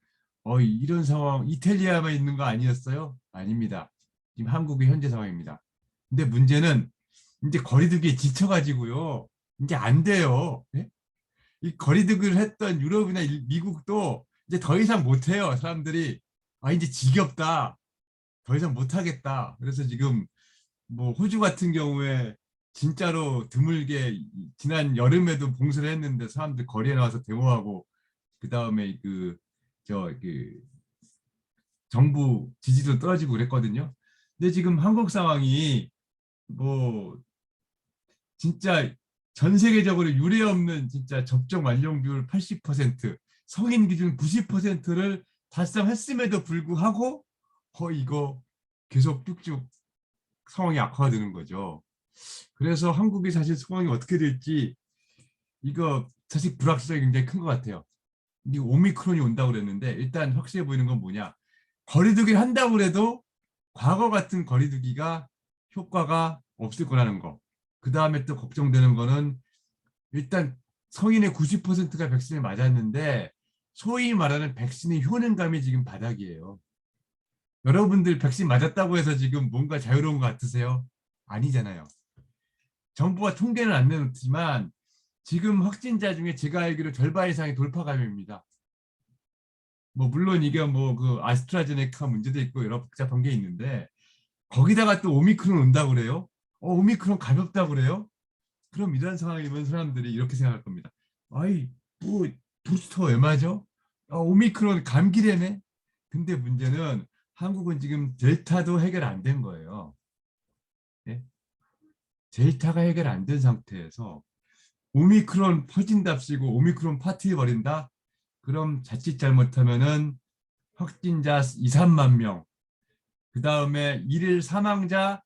이런 상황 이탈리아만 있는 거 아니었어요? 아닙니다. 지금 한국의 현재 상황입니다. 근데 문제는 이제 거리두기에 지쳐가지고요. 이제 안 돼요. 예? 이 거리두기를 했던 유럽이나 미국도 이제 더 이상 못 해요. 사람들이 아 이제 지겹다. 더 이상 못 하겠다. 그래서 지금 뭐 호주 같은 경우에 진짜로 드물게 지난 여름에도 봉쇄를 했는데 사람들 거리에 나와서 데모하고 그 다음에 그 정부 지지도 떨어지고 그랬거든요. 근데 지금 한국 상황이 뭐 진짜 전 세계적으로 유례 없는 진짜 접종 완료 비율 80%, 성인 기준 90%를 달성했음에도 불구하고 이거 계속 쭉쭉 상황이 악화가 되는 거죠. 그래서 한국이 사실 상황이 어떻게 될지 이거 사실 불확실성이 굉장히 큰 것 같아요. 이 오미크론이 온다고 그랬는데 일단 확실해 보이는 건 뭐냐? 거리두기를 한다고 그래도 과거 같은 거리두기가 효과가 없을 거라는 거. 그 다음에 또 걱정되는 거는 일단 성인의 90%가 백신을 맞았는데 소위 말하는 백신의 효능감이 지금 바닥이에요. 여러분들 백신 맞았다고 해서 지금 뭔가 자유로운 것 같으세요? 아니잖아요. 정부가 통계는 안 내놓지만 지금 확진자 중에 제가 알기로 절반 이상이 돌파 감염입니다. 뭐 물론 이게 뭐 그 아스트라제네카 문제도 있고 여러 복잡한 게 있는데 거기다가 또 오미크론 온다고 그래요? 오미크론 가볍다고 그래요? 그럼 이런 상황이면 사람들이 이렇게 생각할 겁니다. 아이 뭐 부스터 왜 맞아? 오미크론 감기래네. 근데 문제는 한국은 지금 델타도 해결 안 된 거예요. 네? 델타가 해결 안 된 상태에서 오미크론 퍼진답시고 오미크론 파티 벌인다? 그럼 자칫 잘못하면은 확진자 2, 3만 명, 그 다음에 일일 사망자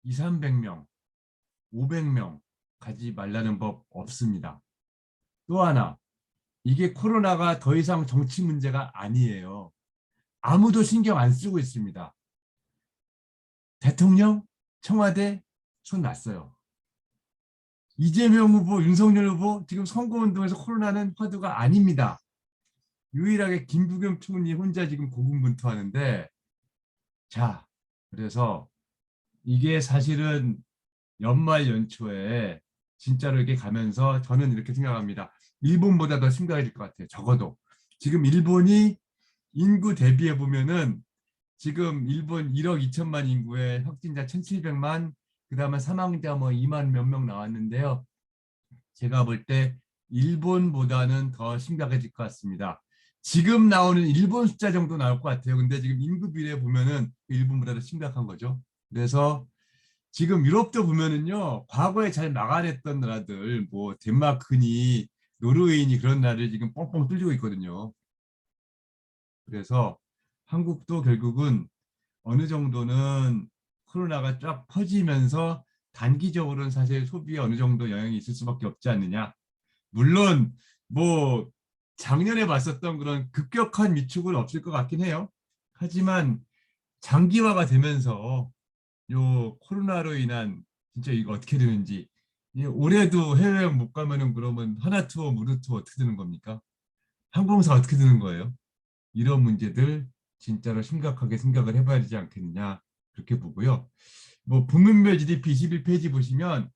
2, 300명, 500명 가지 말라는 법 없습니다. 또 하나, 이게 코로나가 더 이상 정치 문제가 아니에요. 아무도 신경 안 쓰고 있습니다. 대통령, 청와대 손 놨어요. 이재명 후보, 윤석열 후보 지금 선거운동에서 코로나는 화두가 아닙니다. 유일하게 김부겸 총리 혼자 지금 고군분투하는데 자, 그래서 이게 사실은 연말 연초에 진짜로 이렇게 가면서 저는 이렇게 생각합니다. 일본보다 더 심각해질 것 같아요. 적어도. 지금 일본이 인구 대비해 보면은 지금 일본 1억 2천만 인구에 확진자 1,700만, 그 다음에 사망자 뭐 2만 몇 명 나왔는데요. 제가 볼 때 일본보다는 더 심각해질 것 같습니다. 지금 나오는 일본 숫자 정도 나올 것 같아요. 근데 지금 인구 비례 보면은 일본보다 더 심각한 거죠. 그래서 지금 유럽도 보면은요, 과거에 잘 막아냈던 나라들, 뭐 덴마크니 노르웨이니 그런 나라를 지금 뻥뻥 뚫리고 있거든요. 그래서 한국도 결국은 어느 정도는 코로나가 쫙 퍼지면서 단기적으로는 사실 소비에 어느 정도 영향이 있을 수밖에 없지 않느냐. 물론 뭐 작년에 봤었던 그런 급격한 위축은 없을 것 같긴 해요. 하지만 장기화가 되면서 요 코로나로 인한 진짜 이거 어떻게 되는지 올해도 해외여행 못 가면은 그러면 하나 투어 무료 투어 어떻게 되는 겁니까? 항공사 어떻게 되는 거예요? 이런 문제들 진짜로 심각하게 생각을 해봐야 되지 않겠느냐 그렇게 보고요. 뭐 부문별 GDP 21페이지 보시면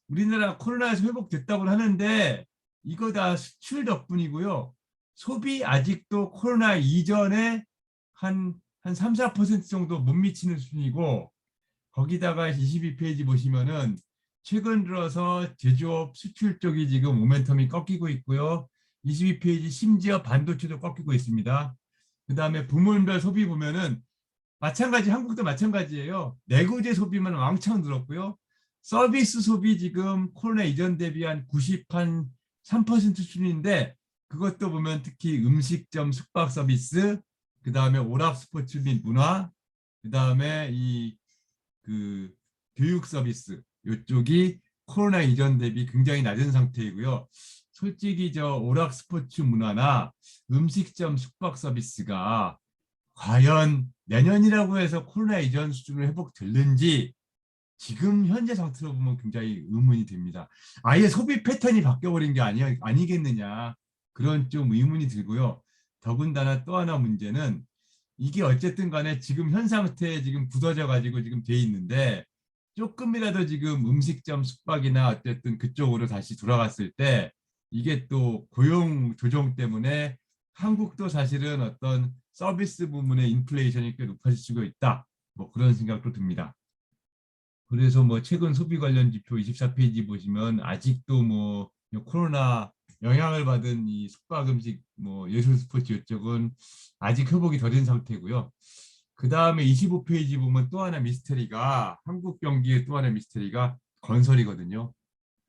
우리나라 코로나에서 회복됐다고 하는데 이거 다 수출 덕분이고요. 소비 아직도 코로나 이전에 한 3, 4% 정도 못 미치는 수준이고 거기다가 22페이지 보시면은 최근 들어서 제조업 수출 쪽이 지금 모멘텀이 꺾이고 있고요. 22페이지 심지어 반도체도 꺾이고 있습니다. 그 다음에 부문별 소비 보면은 마찬가지 한국도 마찬가지예요. 내구재 소비만 왕창 늘었고요. 서비스 소비 지금 코로나 이전 대비 한 93% 수준인데 그것도 보면 특히 음식점 숙박 서비스, 그 다음에 오락 스포츠 및 문화, 그 다음에 그 교육 서비스 이쪽이 코로나 이전 대비 굉장히 낮은 상태이고요. 솔직히 저 오락 스포츠 문화나 음식점 숙박 서비스가 과연 내년이라고 해서 코로나 이전 수준으로 회복될는지 지금 현재 상태로 보면 굉장히 의문이 됩니다. 아예 소비 패턴이 바뀌어버린 게 아니겠느냐 그런 좀 의문이 들고요. 더군다나 또 하나 문제는 이게 어쨌든 간에 지금 현 상태에 지금 굳어져 가지고 지금 돼 있는데 조금이라도 지금 음식점 숙박이나 어쨌든 그쪽으로 다시 돌아갔을 때 이게 또 고용 조정 때문에 한국도 사실은 어떤 서비스 부문의 인플레이션이 꽤 높아질 수가 있다. 뭐 그런 생각도 듭니다. 그래서 뭐 최근 소비 관련 지표 24페이지 보시면 아직도 뭐 코로나 영향을 받은 이 숙박 음식 뭐 예술 스포츠 이쪽은 아직 회복이 더딘 상태고요. 그 다음에 25페이지 보면 또 하나 미스터리가 한국 경기의 또 하나 미스터리가 건설이거든요.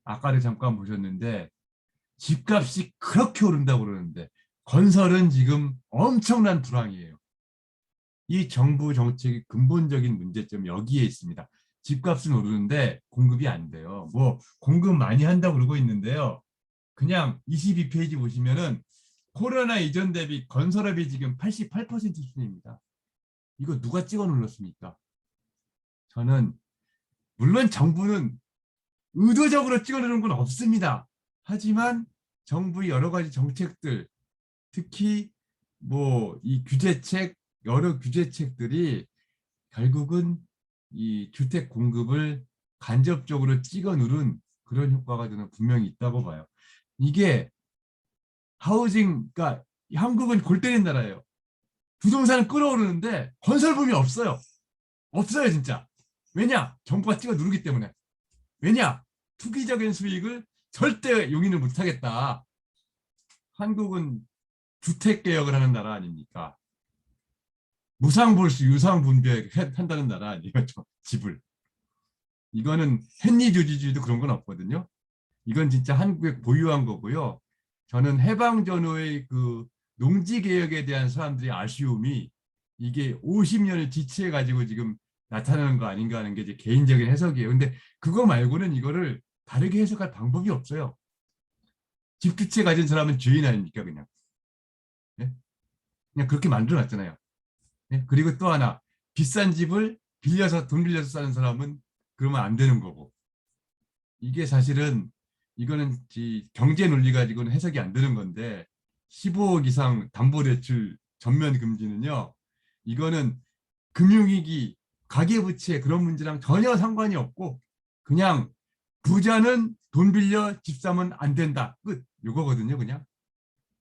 아까도 잠깐 보셨는데 집값이 그렇게 오른다고 그러는데 건설은 지금 엄청난 불황이에요. 이 정부 정책의 근본적인 문제점 여기에 있습니다. 집값은 오르는데 공급이 안 돼요. 뭐 공급 많이 한다고 그러고 있는데요. 그냥 22페이지 보시면은 코로나 이전 대비 건설업이 지금 88% 수준입니다. 이거 누가 찍어 눌렀습니까? 저는 물론 정부는 의도적으로 찍어 누른 건 없습니다. 하지만 정부의 여러 가지 정책들, 특히 뭐 이 규제책, 여러 규제책들이 결국은 이 주택 공급을 간접적으로 찍어 누른 그런 효과가 저는 분명히 있다고 봐요. 이게 하우징, 그러니까 한국은 골 때리는 나라예요. 부동산은 끌어오르는데 건설붐이 없어요. 없어요, 진짜. 왜냐? 정부가 찍어 누르기 때문에. 왜냐? 투기적인 수익을 절대 용인을 못하겠다. 한국은 주택 개혁을 하는 나라 아닙니까? 무상볼수 유상분배 한다는 나라 아니에요, 집을. 이거는 헨리주지주의도 그런 건 없거든요. 이건 진짜 한국에 보유한 거고요. 저는 해방 전후의 그 농지 개혁에 대한 사람들의 아쉬움이 이게 50년을 지체해 가지고 지금 나타나는 거 아닌가 하는 게 제 개인적인 해석이에요. 근데 그거 말고는 이거를 다르게 해석할 방법이 없어요. 집 두 채 가진 사람은 죄인 아닙니까, 그냥. 네? 그냥 그렇게 만들어 놨잖아요. 네? 그리고 또 하나, 비싼 집을 빌려서 돈 빌려서 사는 사람은 그러면 안 되는 거고. 이게 사실은 이거는 경제 논리 가지고는 해석이 안 되는 건데 15억 이상 담보대출 전면 금지는요. 이거는 금융위기, 가계부채 그런 문제랑 전혀 상관이 없고 그냥 부자는 돈 빌려 집 사면 안 된다. 끝. 요거거든요, 그냥.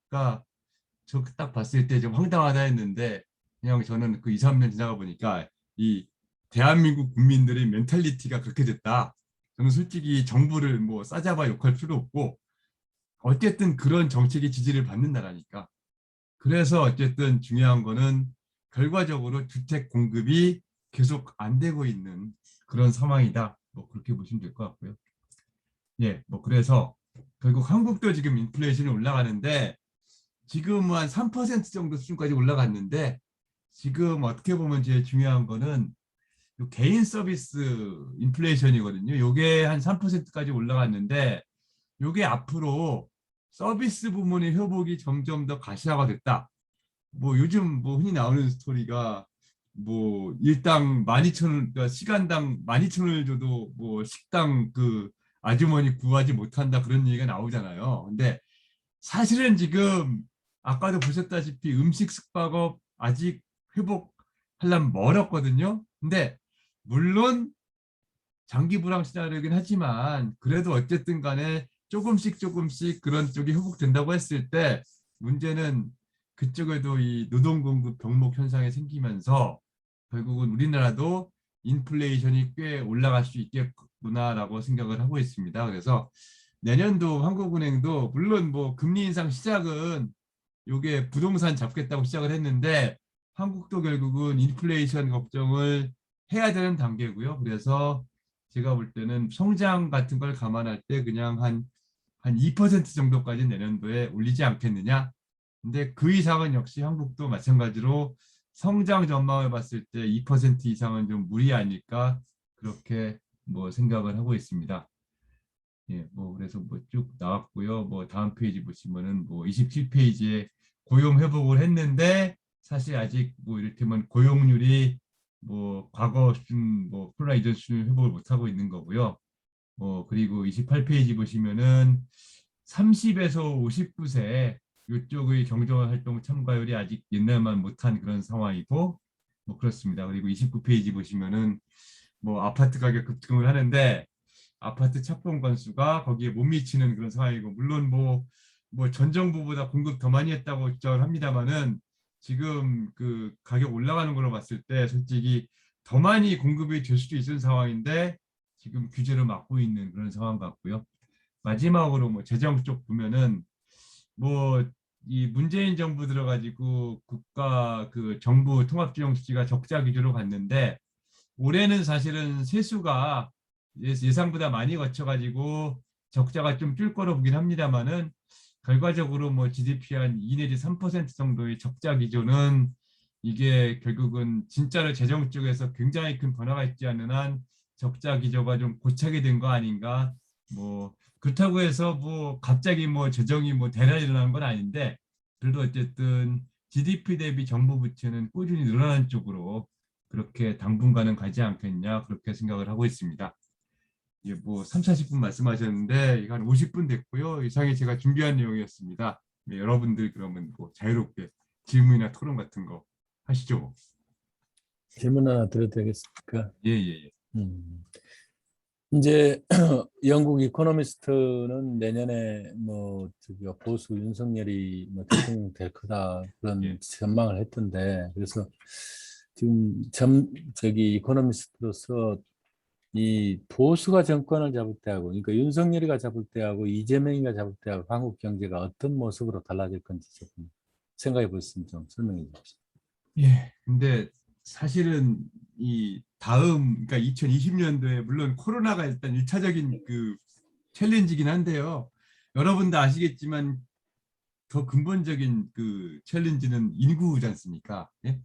그러니까 저 딱 봤을 때 좀 황당하다 했는데 그냥 저는 그 2, 3년 지나가 보니까 이 대한민국 국민들의 멘탈리티가 그렇게 됐다. 저는 솔직히 정부를 뭐 싸잡아 욕할 필요 없고 어쨌든 그런 정책의 지지를 받는 나라니까. 그래서 어쨌든 중요한 거는 결과적으로 주택 공급이 계속 안 되고 있는 그런 상황이다. 뭐 그렇게 보시면 될 것 같고요. 예, 뭐 그래서 결국 한국도 지금 인플레이션이 올라가는데 지금 한 3% 정도 수준까지 올라갔는데 지금 어떻게 보면 제일 중요한 거는 개인 서비스 인플레이션이거든요. 이게 한 3%까지 올라갔는데 이게 앞으로 서비스 부문의 회복이 점점 더 가시화가 됐다. 뭐 요즘 뭐 흔히 나오는 스토리가 뭐 일당 12,000원, 그러니까 시간당 12,000원을 줘도 뭐 식당 그 아주머니 구하지 못한다 그런 얘기가 나오잖아요. 근데 사실은 지금 아까도 보셨다시피 음식 숙박업 아직 회복하려면 멀었거든요. 근데 물론 장기 불황 시나리오이긴 하지만 그래도 어쨌든 간에 조금씩 조금씩 그런 쪽이 회복된다고 했을 때 문제는 그쪽에도 이 노동 공급 병목 현상이 생기면서 결국은 우리나라도 인플레이션이 꽤 올라갈 수 있겠구나라고 생각을 하고 있습니다. 그래서 내년도 한국은행도 물론 뭐 금리 인상 시작은 요게 부동산 잡겠다고 시작을 했는데 한국도 결국은 인플레이션 걱정을 해야 되는 단계고요. 그래서 제가 볼 때는 성장 같은 걸 감안할 때 그냥 한 2% 정도까지 내년도에 올리지 않겠느냐. 근데 그 이상은 역시 한국도 마찬가지로 성장 전망을 봤을 때 2% 이상은 좀 무리 아닐까 그렇게 뭐 생각을 하고 있습니다. 예, 뭐 그래서 뭐 쭉 나왔고요. 뭐 다음 페이지 보시면은 뭐 27페이지에 고용 회복을 했는데 사실 아직 뭐 이를테면 고용률이 뭐 과거 수준 뭐 코로나 이전 수준 회복을 못 하고 있는 거고요. 그리고 28페이지 보시면은 30에서 59세 이쪽의 경제활동 참가율이 아직 옛날만 못한 그런 상황이고 뭐 그렇습니다. 그리고 29페이지 보시면은 뭐 아파트 가격 급등을 하는데 아파트 착공 건수가 거기에 못 미치는 그런 상황이고, 물론 뭐 전 정부보다 공급 더 많이 했다고 주장을 합니다만은 지금 그 가격 올라가는 걸로 봤을 때 솔직히 더 많이 공급이 될 수도 있는 상황인데 지금 규제를 막고 있는 그런 상황 같고요. 마지막으로 뭐 재정 쪽 보면은 뭐 이 문재인 정부 들어가지고 국가 그 정부 통합지정수지가 적자 기조로 갔는데 올해는 사실은 세수가 예상보다 많이 거쳐가지고 적자가 좀 줄 거로 보긴 합니다만은 결과적으로 뭐 GDP 한 2 내지 3% 정도의 적자 기조는 이게 결국은 진짜로 재정 쪽에서 굉장히 큰 변화가 있지 않는 한 적자 기조가 좀 고착이 된 거 아닌가. 뭐 그렇다고 해서 뭐 갑자기 뭐 재정이 뭐 대란이 일어나는 건 아닌데 그래도 어쨌든 GDP 대비 정부 부채는 꾸준히 늘어나는 쪽으로 그렇게 당분간은 가지 않겠냐 그렇게 생각을 하고 있습니다. 예, 뭐 3, 40분 말씀하셨는데 이거 한 50분 됐고요. 이상이 제가 준비한 내용이었습니다. 네, 여러분들 그러면 뭐 자유롭게 질문이나 토론 같은 거 하시죠. 질문 하나 드려도 되겠습니까? 예, 예, 예. 이제 영국 이코노미스트는 내년에 뭐 저기 보수 윤석열이 뭐 대통령 될 거다 그런 예. 전망을 했던데, 그래서 지금 저기 이코노미스트로서 이 보수가 정권을 잡을 때하고, 그러니까 윤석열이가 잡을 때하고 이재명이가 잡을 때하고 한국 경제가 어떤 모습으로 달라질 건지 조금 생각해 보시면 좀 설명해 주십시오. 예. 근데 사실은 이 다음 그러니까 2020년도에 물론 코로나가 일단 1차적인 그 챌린지긴 한데요. 여러분도 아시겠지만 더 근본적인 그 챌린지는 인구지 않습니까? 예?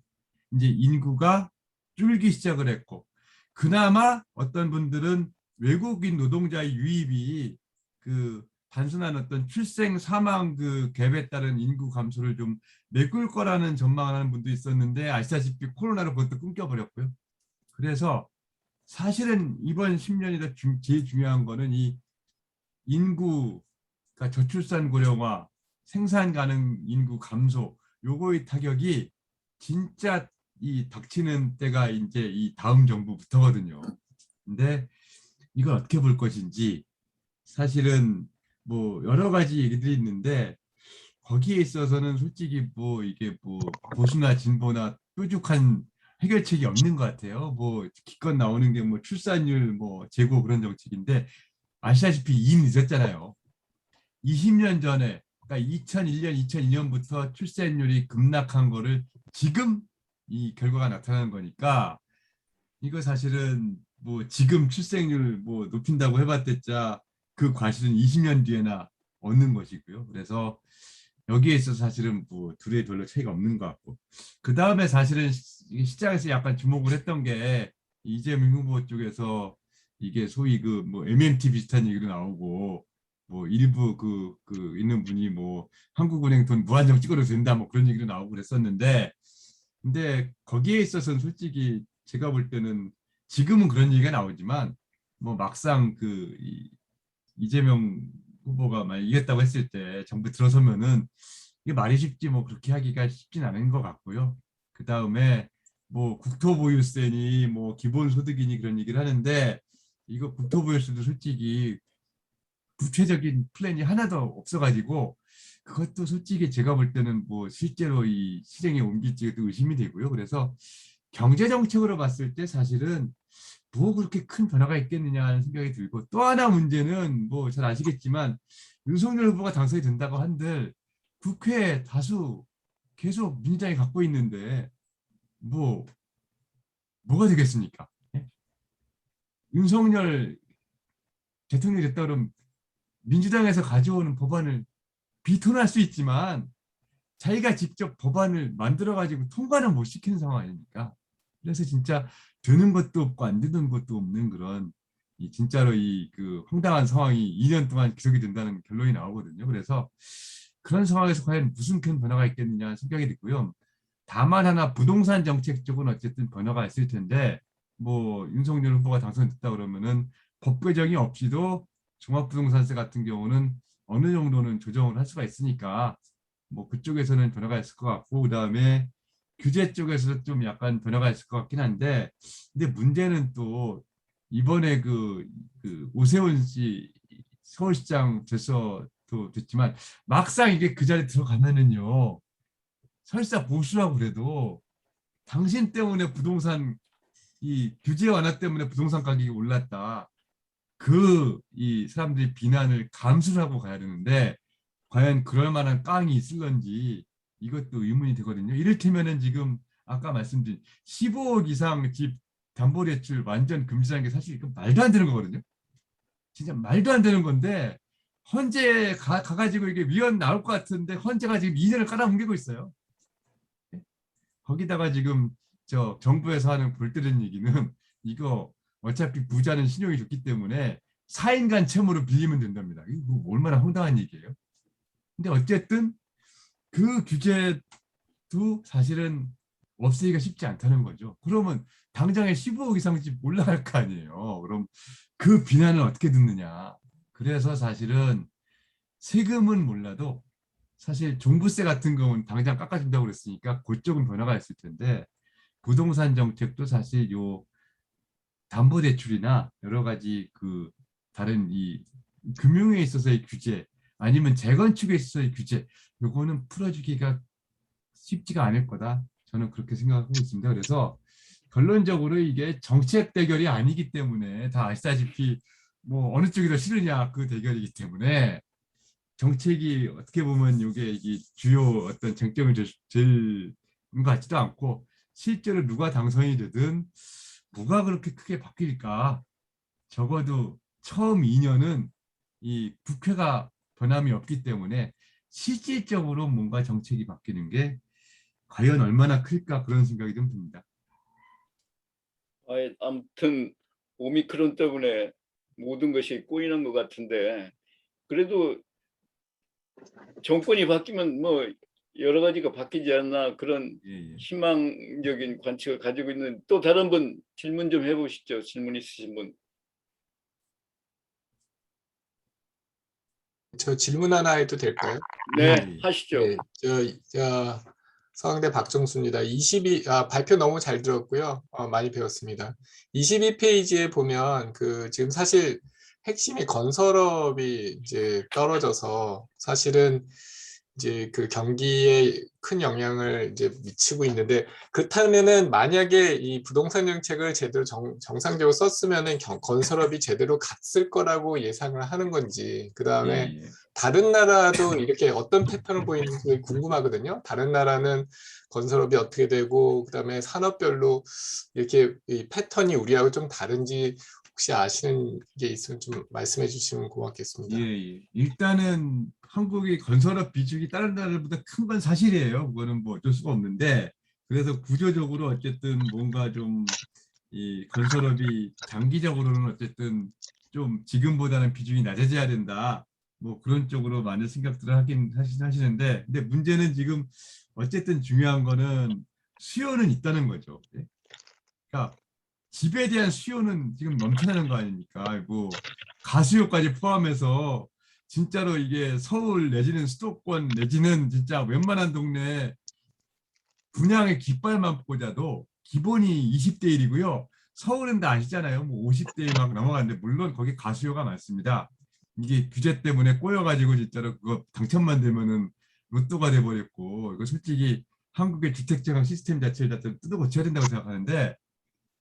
이제 인구가 줄기 시작을 했고 그나마 어떤 분들은 외국인 노동자의 유입이 그 단순한 어떤 출생 사망 그 갭에 따른 인구 감소를 좀 메꿀 거라는 전망을 하는 분도 있었는데 아시다시피 코로나로 그것도 끊겨버렸고요. 그래서 사실은 이번 10년이 제일 중요한 거는 이 인구, 그러니까 저출산 고령화, 생산 가능 인구 감소, 요거의 타격이 진짜 이 닥치는 때가 이제 이 다음 정부부터거든요. 근데 이걸 어떻게 볼 것인지 사실은 뭐 여러 가지 얘기들이 있는데 거기에 있어서는 솔직히 뭐 이게 뭐 보수나 진보나 뾰족한 해결책이 없는 것 같아요. 뭐 기껏 나오는 게 뭐 출산율 뭐 제고 그런 정책인데 아시다시피 이미 늦었잖아요. 20년 전에 그러니까 2001년, 2002년부터 출산율이 급락한 거를 지금 이 결과가 나타나는 거니까 이거 사실은 뭐 지금 출생률 뭐 높인다고 해봤댔자 그 과실은 20년 뒤에나 얻는 것이고요. 그래서 여기에 있어서 사실은 뭐 둘의 별로 차이가 없는 것 같고 그 다음에 사실은 시장에서 약간 주목을 했던 게 이재명 후보 쪽에서 이게 소위 그 뭐 MMT 비슷한 얘기도 나오고 뭐 일부 그 있는 분이 뭐 한국은행 돈 무한정 찍어도 된다 뭐 그런 얘기도 나오고 그랬었는데 근데 거기에 있어서는 솔직히 제가 볼 때는 지금은 그런 얘기가 나오지만 뭐 막상 그 이재명 후보가 만약 이겼다고 했을 때 정부 들어서면은 이게 말이 쉽지 뭐 그렇게 하기가 쉽진 않은 것 같고요. 그 다음에 뭐 국토보유세니 뭐 기본소득이니 그런 얘기를 하는데 이거 국토보유세도 솔직히 구체적인 플랜이 하나도 없어가지고 그것도 솔직히 제가 볼 때는 뭐 실제로 이 실행에 옮길지도 의심이 되고요. 그래서 경제 정책으로 봤을 때 사실은 뭐 그렇게 큰 변화가 있겠느냐 하는 생각이 들고 또 하나 문제는 뭐 잘 아시겠지만 윤석열 후보가 당선이 된다고 한들 국회 다수 계속 민주당이 갖고 있는데 뭐 뭐가 되겠습니까? 예? 윤석열 대통령이 됐다 그러면 민주당에서 가져오는 법안을 비토는 할 수 있지만 자기가 직접 법안을 만들어 가지고 통과는 못 시키는 상황 아닙니까? 그래서 진짜 되는 것도 없고 안 되는 것도 없는 그런 이 진짜로 이 그 황당한 상황이 2년 동안 지속이 된다는 결론이 나오거든요. 그래서 그런 상황에서 과연 무슨 큰 변화가 있겠느냐 생각이 들고요. 다만 하나 부동산 정책 쪽은 어쨌든 변화가 있을 텐데 뭐 윤석열 후보가 당선됐다 그러면은 법 개정이 없이도 종합부동산세 같은 경우는 어느 정도는 조정을 할 수가 있으니까 뭐 그쪽에서는 변화가 있을 것 같고 그다음에 규제 쪽에서 좀 약간 변화가 있을 것 같긴 한데, 근데 문제는 또 이번에 그 오세훈 씨 서울시장 돼서도 됐지만 막상 이게 그 자리에 들어가면은요, 설사 보수라고 그래도 당신 때문에 부동산 이 규제 완화 때문에 부동산 가격이 올랐다. 이 사람들이 비난을 감수를 하고 가야 되는데 과연 그럴 만한 깡이 있을런지 이것도 의문이 되거든요. 이를테면은 지금 아까 말씀드린 15억 이상 집 담보대출 완전 금지라는 게 사실 이거 말도 안 되는 거거든요. 진짜 말도 안 되는 건데 헌재 가가지고 이게 위헌 나올 것 같은데 헌재가 지금 2년을 깔아뭉개고 있어요. 거기다가 지금 저 정부에서 하는 볼뜨는 얘기는 이거 어차피 부자는 신용이 좋기 때문에 4인간 채무로 빌리면 된답니다. 이거 뭐 얼마나 황당한 얘기예요. 근데 어쨌든 그 규제도 사실은 없애기가 쉽지 않다는 거죠. 그러면 당장에 15억 이상 집 올라갈 거 아니에요. 그럼 그 비난을 어떻게 듣느냐. 그래서 사실은 세금은 몰라도 사실 종부세 같은 경우는 당장 깎아준다고 그랬으니까 그쪽은 변화가 있을 텐데 부동산 정책도 사실 요 담보대출이나 여러 가지 그 다른 이 금융에 있어서의 규제 아니면 재건축에 있어서의 규제 요거는 풀어주기가 쉽지가 않을 거다. 저는 그렇게 생각하고 있습니다. 그래서 결론적으로 이게 정책 대결이 아니기 때문에 다 아시다시피 뭐 어느 쪽이 더 싫으냐 그 대결이기 때문에 정책이 어떻게 보면 이게 주요 어떤 쟁점이 될 것 같지도 않고 실제로 누가 당선이 되든 뭐가 그렇게 크게 바뀔까? 적어도 처음 2년은 이 국회가 변함이 없기 때문에 실질적으로 뭔가 정책이 바뀌는 게 과연 얼마나 클까 그런 생각이 좀 듭니다. 아무튼 오미크론 때문에 모든 것이 꼬이는 것 같은데 그래도 정권이 바뀌면 뭐 여러 가지가 바뀌지 않나 그런 예, 예. 희망적인 관측을 가지고 있는 또 다른 분 질문 좀 해보시죠. 질문 있으신 분. 저 질문 하나 해도 될까요? 네, 예, 예. 하시죠. 네, 서강대 박정수입니다. 발표 너무 잘 들었고요. 많이 배웠습니다. 22페이지에 보면 지금 사실 핵심이 건설업이 이제 떨어져서 사실은 이제 그 경기에 큰 영향을 이제 미치고 있는데 그렇다면은 만약에 이 부동산 정책을 제대로 정상적으로 썼으면은 건설업이 제대로 갔을 거라고 예상을 하는 건지 그 다음에 예, 예. 다른 나라도 이렇게 어떤 패턴을 보이는지 궁금하거든요. 다른 나라는 건설업이 어떻게 되고 그다음에 산업별로 이렇게 이 패턴이 우리하고 좀 다른지 혹시 아시는 게 있으면 좀 말씀해 주시면 고맙겠습니다. 예, 예. 일단은 한국의 건설업 비중이 다른 나라보다 큰 건 사실이에요. 그거는 뭐 어쩔 수가 없는데 그래서 구조적으로 어쨌든 뭔가 좀 이 건설업이 장기적으로는 어쨌든 좀 지금보다는 비중이 낮아져야 된다. 뭐 그런 쪽으로 많은 생각들을 하시는데 근데 문제는 지금 어쨌든 중요한 거는 수요는 있다는 거죠. 예. 그러니까 집에 대한 수요는 지금 넘쳐나는 거 아닙니까? 뭐 가수요까지 포함해서 진짜로 이게 서울 내지는 수도권 내지는 진짜 웬만한 동네 분양의 깃발만 꽂아도 기본이 20대 1이고요. 서울은 다 아시잖아요. 뭐 50대 막 넘어가는데 물론 거기 가수요가 많습니다. 이게 규제 때문에 꼬여가지고 진짜로 그거 당첨만 되면은 로또가 돼버렸고 이거 솔직히 한국의 주택제한 시스템 자체를 다 뜯어 고쳐야 된다고 생각하는데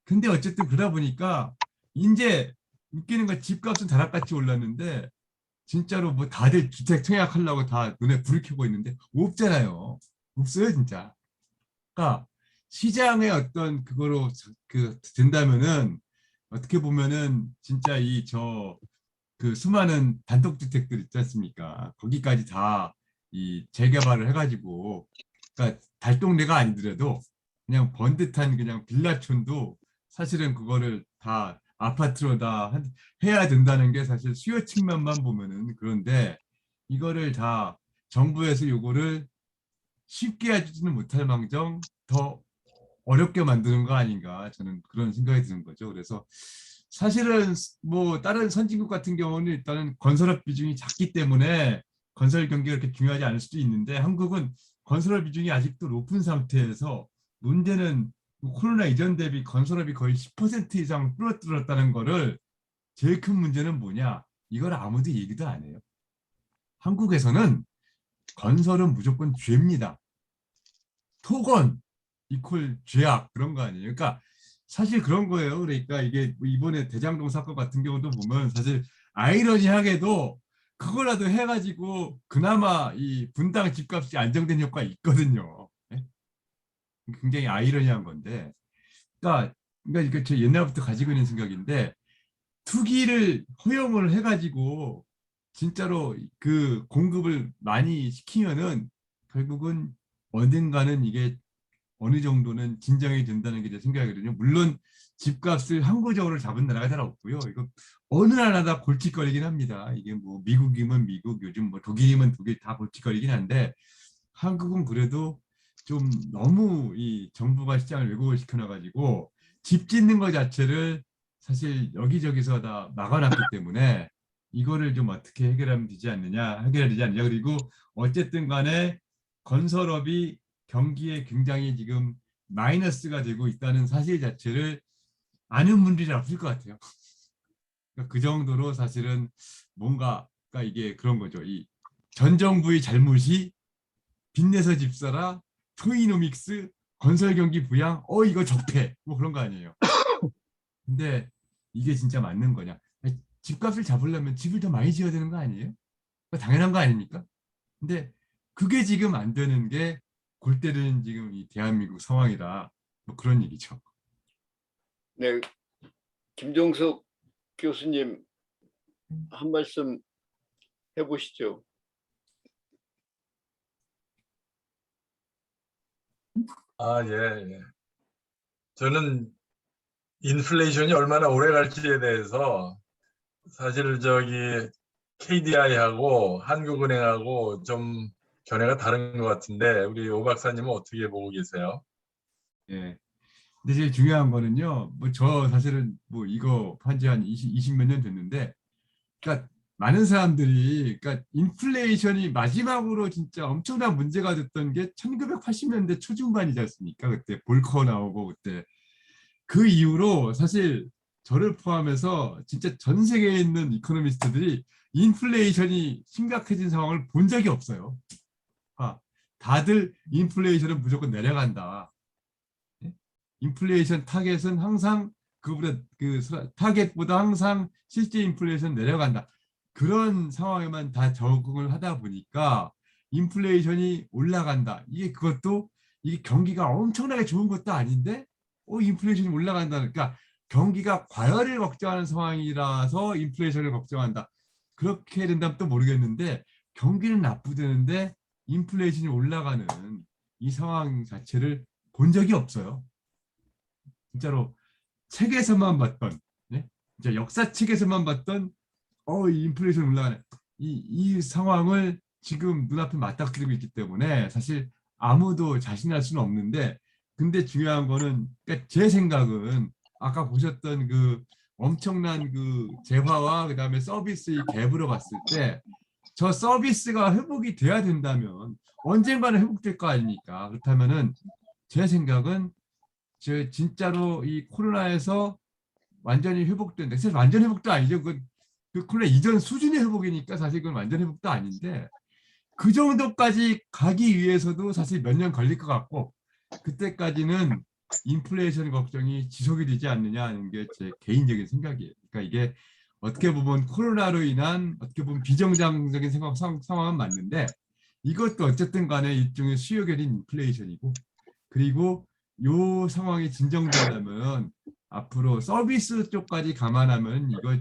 근데 어쨌든 그러다 보니까 이제 웃기는 건 집값은 다락같이 올랐는데 진짜로 뭐 다들 주택 청약하려고 다 눈에 불을 켜고 있는데 없잖아요. 없어요 진짜. 그러니까 시장의 어떤 그거로 된다면은 어떻게 보면은 진짜 그 수많은 단독주택들 있지 않습니까? 거기까지 다 이 재개발을 해가지고 그러니까 달동네가 아니더라도 그냥 번듯한 그냥 빌라촌도 사실은 그거를 다 아파트로 다 해야 된다는 게 사실 수요 측면만 보면은 그런데 이거를 다 정부에서 요거를 쉽게 해주지는 못할 망정 더 어렵게 만드는 거 아닌가 저는 그런 생각이 드는 거죠. 그래서 사실은 뭐 다른 선진국 같은 경우는 일단은 건설업 비중이 작기 때문에 건설 경기가 그렇게 중요하지 않을 수도 있는데 한국은 건설업 비중이 아직도 높은 상태에서 문제는 코로나 이전 대비 건설업이 거의 10% 이상 줄어들었다는 거를 제일 큰 문제는 뭐냐? 이걸 아무도 얘기도 안 해요. 한국에서는 건설은 무조건 죄입니다. 토건 이퀄 죄악 그런 거 아니에요. 그러니까 사실 그런 거예요. 그러니까 이게 이번에 대장동 사건 같은 경우도 보면 사실 아이러니하게도 그거라도 해가지고 그나마 이 분당 집값이 안정된 효과가 있거든요. 예? 굉장히 아이러니한 건데, 그러니까 이게 제 옛날부터 가지고 있는 생각인데 투기를 허용을 해가지고 진짜로 그 공급을 많이 시키면은 결국은 어딘가는 이게 어느 정도는 진정이 된다는 게 제 생각이거든요. 물론 집값을 항구적으로 잡은 나라가 잘 없고요. 이거 어느 나라다 골칫거리긴 합니다. 이게 뭐 미국이면 미국, 요즘 뭐 독일이면 독일 다 골칫거리긴 한데 한국은 그래도 좀 너무 이 정부가 시장을 왜곡을 시켜놔가지고 집 짓는 것 자체를 사실 여기저기서 다 막아놨기 때문에 이거를 좀 어떻게 해결하면 되지 않느냐, 해결되지 않느냐. 그리고 어쨌든 간에 건설업이 경기에 굉장히 지금 마이너스가 되고 있다는 사실 자체를 아는 분들이 없을 것 같아요. 그러니까 그 정도로 사실은 뭔가 그러니까 이게 그런 거죠. 이 전 정부의 잘못이 빚내서 집 사라, 토이노믹스, 건설 경기 부양, 이거 적폐 뭐 그런 거 아니에요. 근데 이게 진짜 맞는 거냐? 집값을 잡으려면 집을 더 많이 지어야 되는 거 아니에요? 당연한 거 아닙니까? 근데 그게 지금 안 되는 게 골 때리는 지금 이 대한민국 상황이다. 뭐 그런 얘기죠. 네, 김종석 교수님 한 말씀 해보시죠. 예. 저는 인플레이션이 얼마나 오래 갈지에 대해서 사실 KDI하고 한국은행하고 좀 견해가 다른 것 같은데 우리 오 박사님은 어떻게 보고 계세요? 예. 근데 제일 중요한 거는요. 뭐 저 사실은 뭐 이거 한지 한 20 몇 년 됐는데, 그러니까 많은 사람들이 그러니까 인플레이션이 마지막으로 진짜 엄청난 문제가 됐던 게 1980년대 초중반이지 않습니까? 그때 볼커 나오고 그때 그 이후로 사실 저를 포함해서 진짜 전 세계에 있는 이코노미스트들이 인플레이션이 심각해진 상황을 본 적이 없어요. 다들 인플레이션은 무조건 내려간다. 인플레이션 타겟은 항상 타겟보다 항상 실제 인플레이션 내려간다. 그런 상황에만 다 적응을 하다 보니까 인플레이션이 올라간다. 그것도 이게 경기가 엄청나게 좋은 것도 아닌데 인플레이션이 올라간다. 그러니까 경기가 과열을 걱정하는 상황이라서 인플레이션을 걱정한다. 그렇게 된다면 또 모르겠는데 경기는 나쁘다는데 인플레이션이 올라가는 이 상황 자체를 본 적이 없어요. 진짜로 책에서만 봤던, 네? 진짜 역사책에서만 봤던 이 인플레이션 올라가네. 이 상황을 지금 눈앞에 맞닥뜨리고 있기 때문에 사실 아무도 자신할 수는 없는데, 근데 중요한 거는 그러니까 제 생각은 아까 보셨던 그 엄청난 그 재화와 그다음에 서비스의 갭으로 봤을 때 저 서비스가 회복이 돼야 된다면 언젠가는 회복될 거 아닙니까? 그렇다면은 제 생각은 진짜로 이 코로나에서 완전히 회복된다. 사실 완전 회복도 아니죠. 그 코로나 이전 수준의 회복이니까 사실 그건 완전 회복도 아닌데 그 정도까지 가기 위해서도 사실 몇 년 걸릴 것 같고 그때까지는 인플레이션 걱정이 지속이 되지 않느냐 하는 게 제 개인적인 생각이에요. 그러니까 이게 어떻게 보면 코로나로 인한 어떻게 보면 비정상적인 상황은 맞는데 이것도 어쨌든 간에 일종의 수요 결인 인플레이션이고 그리고 요 상황이 진정되려면 앞으로 서비스 쪽까지 감안하면 이거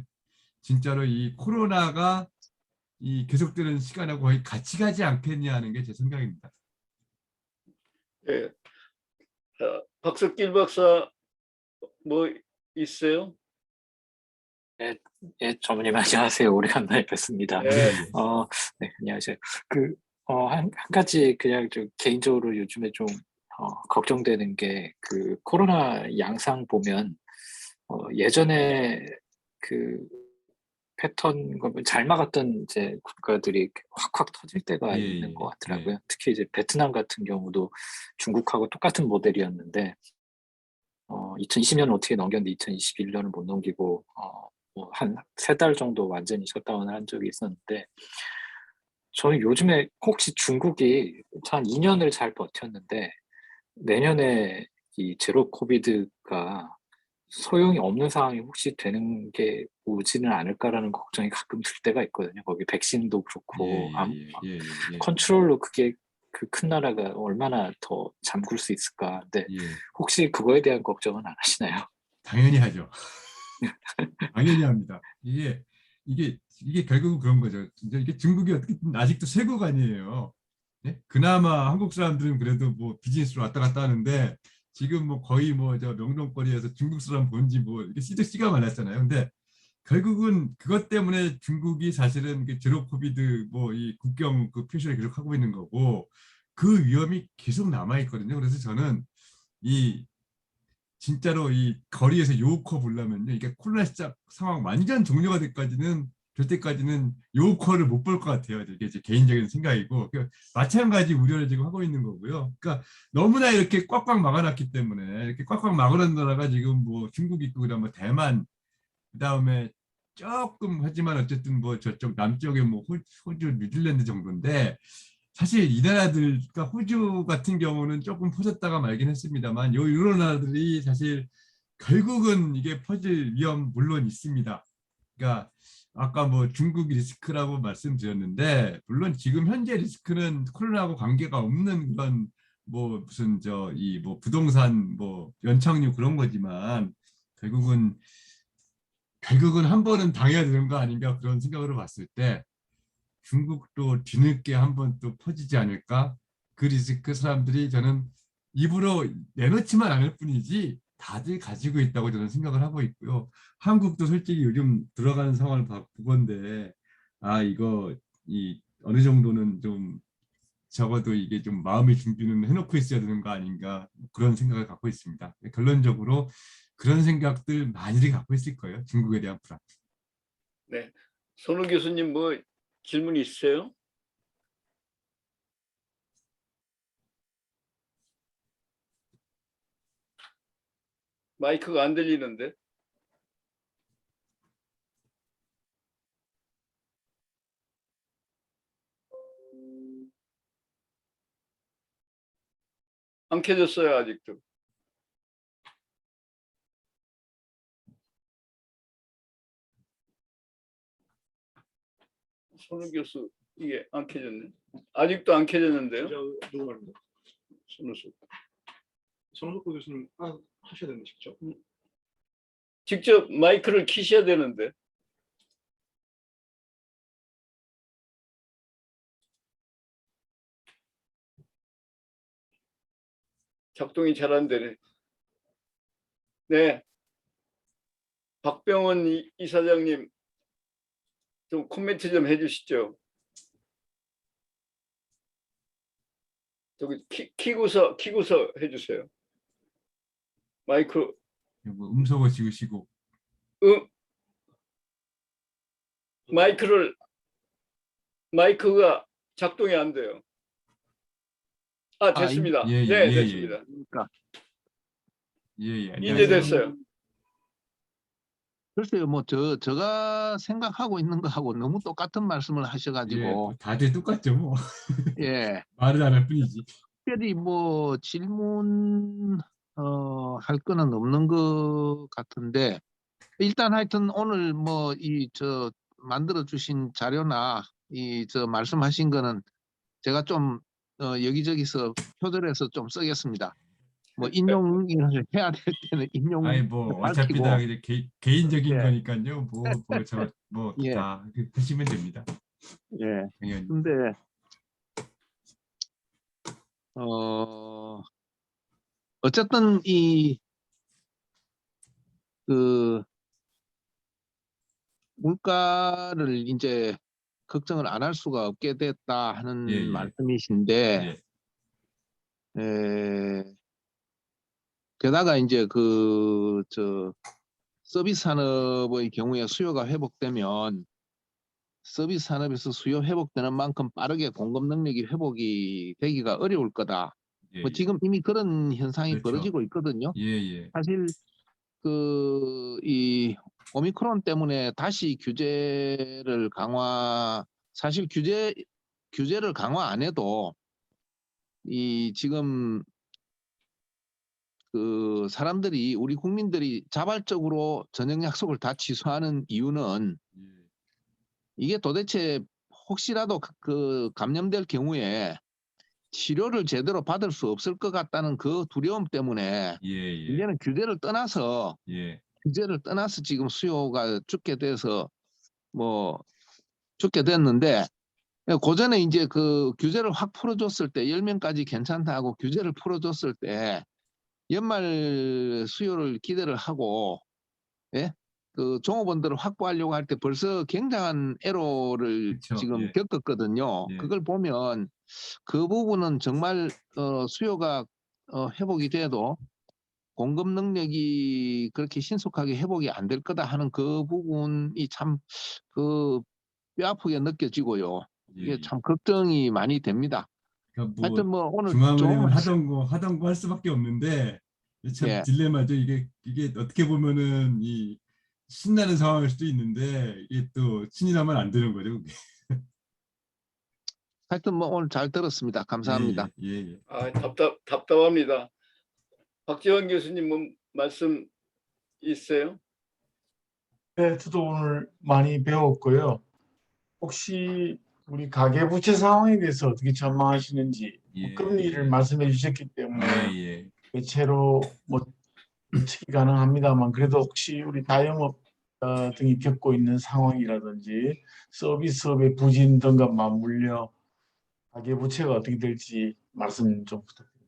진짜로 이 코로나가 이 계속되는 시간하고 거의 같이 가지 않겠냐 하는 게 제 생각입니다. 예, 박석길 박사 뭐 있어요? 예, 전무님 안녕하세요. 오래간만에 뵙습니다. 네. 네, 안녕하세요. 한 가지 그냥 좀 개인적으로 요즘에 좀 걱정되는 게 그 코로나 양상 보면 예전에 그 패턴과 잘 막았던 이제 국가들이 확확 터질 때가 예, 있는 예, 것 같더라고요. 특히 이제 베트남 같은 경우도 중국하고 똑같은 모델이었는데 2020년을 어떻게 넘겼는데 2021년을 못 넘기고 뭐 한 3달 정도 완전히 셧다운을 한 적이 있었는데 저는 요즘에 혹시 중국이 한 2년을 잘 버텼는데 내년에 이 제로 코비드가 소용이 없는 상황이 혹시 되는 게 오지는 않을까라는 걱정이 가끔 들 때가 있거든요. 거기 백신도 그렇고 예. 컨트롤로 그게 그 큰 나라가 얼마나 더 잠글 수 있을까. 근데 예. 혹시 그거에 대한 걱정은 안 하시나요? 당연히 하죠. 당연히 합니다. 이게 결국은 그런 거죠. 이제 이게 중국이 어떻게 아직도 쇄국 아니에요. 예? 그나마 한국 사람들은 그래도 뭐 비즈니스로 왔다 갔다 하는데 지금 뭐 거의 뭐 저 명동거리에서 중국 사람 본지 뭐 이게 씨가 많았잖아요. 근데 결국은 그것 때문에 중국이 사실은 그 제로 코비드 뭐 이 국경 그 표시를 계속 하고 있는 거고 그 위험이 계속 남아 있거든요. 그래서 저는 이 진짜로 이 거리에서 요커 보려면요. 이게 코로나 시작 상황 완전 종료가 될 때까지는 요커를 못 볼 것 같아요. 이게 제 개인적인 생각이고 마찬가지 우려를 지금 하고 있는 거고요. 그러니까 너무나 이렇게 꽉꽉 막아놨기 때문에 이렇게 꽉꽉 막아놓은 나라가 지금 뭐 중국 있고 그다음 뭐 대만 그다음에 조금 하지만 어쨌든 뭐 저쪽 남쪽에 뭐 호주, 뉴질랜드 정도인데 사실 이 나라들, 그러니까 호주 같은 경우는 조금 퍼졌다가 말긴 했습니다만, 이런 나라들이 사실 결국은 이게 퍼질 위험 물론 있습니다. 그러니까 아까 뭐 중국 리스크라고 말씀드렸는데, 물론 지금 현재 리스크는 코로나하고 관계가 없는 그런 뭐 무슨 저 이 뭐 부동산 뭐 연착륙 그런 거지만 결국은 한 번은 당해야 되는 거 아닌가 그런 생각으로 봤을 때. 중국도 뒤늦게 한번 또 퍼지지 않을까? 그 리스크 사람들이 저는 입으로 내놓지만 않을 뿐이지 다들 가지고 있다고 저는 생각을 하고 있고요. 한국도 솔직히 요즘 들어가는 상황을 보건데 이거 어느 정도는 좀 적어도 이게 좀 마음의 준비는 해놓고 있어야 되는 거 아닌가 그런 생각을 갖고 있습니다. 결론적으로 그런 생각들 많이들 갖고 있을 거예요. 중국에 대한 불안. 네. 손우 교수님 뭐 질문 있으세요? 마이크가 안 들리는데. 안 켜졌어요, 아직도. 손우 교수 이게 안 켜졌네. 아직도 안 켜졌는데요. 누구 말입니다. 손우수. 손석구 교수님 하셔야 되는데 직접. 직접 마이크를 키셔야 되는데. 작동이 잘 안 되네. 네. 박병원 이사장님 좀 코멘트 좀 해주시죠. 저기 키고서 해주세요. 마이크. 뭐 음소거 지으시고 마이크가 작동이 안 돼요. 됐습니다. 예, 네, 예, 됐습니다. 예, 이제 안녕하세요. 됐어요. 글쎄요, 뭐 제가 생각하고 있는 거하고 너무 똑같은 말씀을 예, 하셔가지고 뭐 다들 똑같죠, 뭐. 예, 말을 안 할 뿐이지. 특별히 뭐 질문 할 거는 없는 것 같은데 일단 하여튼 오늘 뭐 만들어 주신 자료나 말씀하신 거는 제가 좀 여기저기서 표절해서 좀 쓰겠습니다. 뭐 인용을 해야 될 때는 인용 뭐 어차피 밝히고 다 이제 개인적인 예, 거니까요. 예, 다 하시면 됩니다. 예. 당연히. 근데 어쨌든 그 물가를 이제 걱정을 안 할 수가 없게 됐다 하는 예, 예. 말씀이신데, 예. 게다가 이제 서비스 산업의 경우에 수요가 회복되면 서비스 산업에서 수요 회복되는 만큼 빠르게 공급 능력이 회복이 되기가 어려울 거다. 예, 뭐 예. 지금 이미 그런 현상이 그렇죠. 벌어지고 있거든요. 예, 예. 사실 이 오미크론 때문에 다시 사실 규제를 강화 안 해도 이 지금 사람들이 우리 국민들이 자발적으로 저녁 약속을 다 취소하는 이유는 예. 이게 도대체 혹시라도 감염될 경우에 치료를 제대로 받을 수 없을 것 같다는 그 두려움 때문에 예, 예. 이제는 규제를 떠나서 예. 지금 수요가 죽게 됐는데 고전에 이제 그 규제를 확 풀어줬을 때 10명까지 괜찮다 하고 규제를 풀어줬을 때 연말 수요를 기대를 하고 예? 그 종업원들을 확보하려고 할 때 벌써 굉장한 애로를 그쵸. 지금 예. 겪었거든요. 예. 그걸 보면 그 부분은 정말 수요가 회복이 돼도 공급 능력이 그렇게 신속하게 회복이 안 될 거다 하는 그 부분이 참 뼈아프게 느껴지고요. 예, 이게 예. 참 걱정이 많이 됩니다. 그러니까 하여튼 뭐 오늘 중앙은행은 좋은 하던 거 할 수밖에 없는데 참 예. 딜레마죠. 이게 어떻게 보면은 이 신나는 상황일 수도 있는데 이게 또 신이라면 안 되는 거죠. 그게. 하여튼 뭐 오늘 잘 들었습니다. 감사합니다. 예, 예, 예. 아, 답답합니다. 박지원 교수님 뭐 말씀 있어요? 네, 저도 오늘 많이 배웠고요. 혹시 우리 가계부채 상황에 대해서 어떻게 전망하시는지 예, 금리를 예. 말씀해 주셨기 때문에 예, 예. 대체로 뭐 예측이 가능합니다만 그래도 혹시 우리 다영업 등이 겪고 있는 상황이라든지 서비스업의 부진 등과 맞물려 가계부채가 어떻게 될지 말씀 좀 부탁드립니다.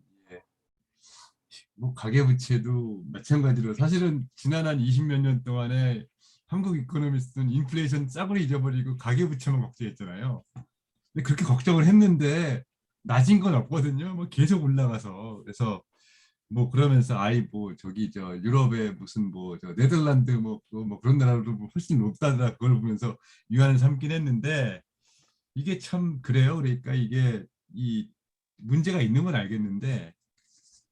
뭐 가계부채도 마찬가지로 사실은 지난 한 20몇 년 동안에 한국 이코노미스트는 인플레이션 싸구려 잊어버리고 가계부채만 걱정했잖아요. 근데 그렇게 걱정을 했는데 낮은 건 없거든요. 뭐 계속 올라가서 그래서 뭐 그러면서 뭐 저기 저 유럽의 무슨 뭐 저 네덜란드 뭐 그런 나라도 뭐 훨씬 높다더라 그걸 보면서 유한을 삼긴 했는데 이게 참 그래요. 그러니까 이게 이 문제가 있는 건 알겠는데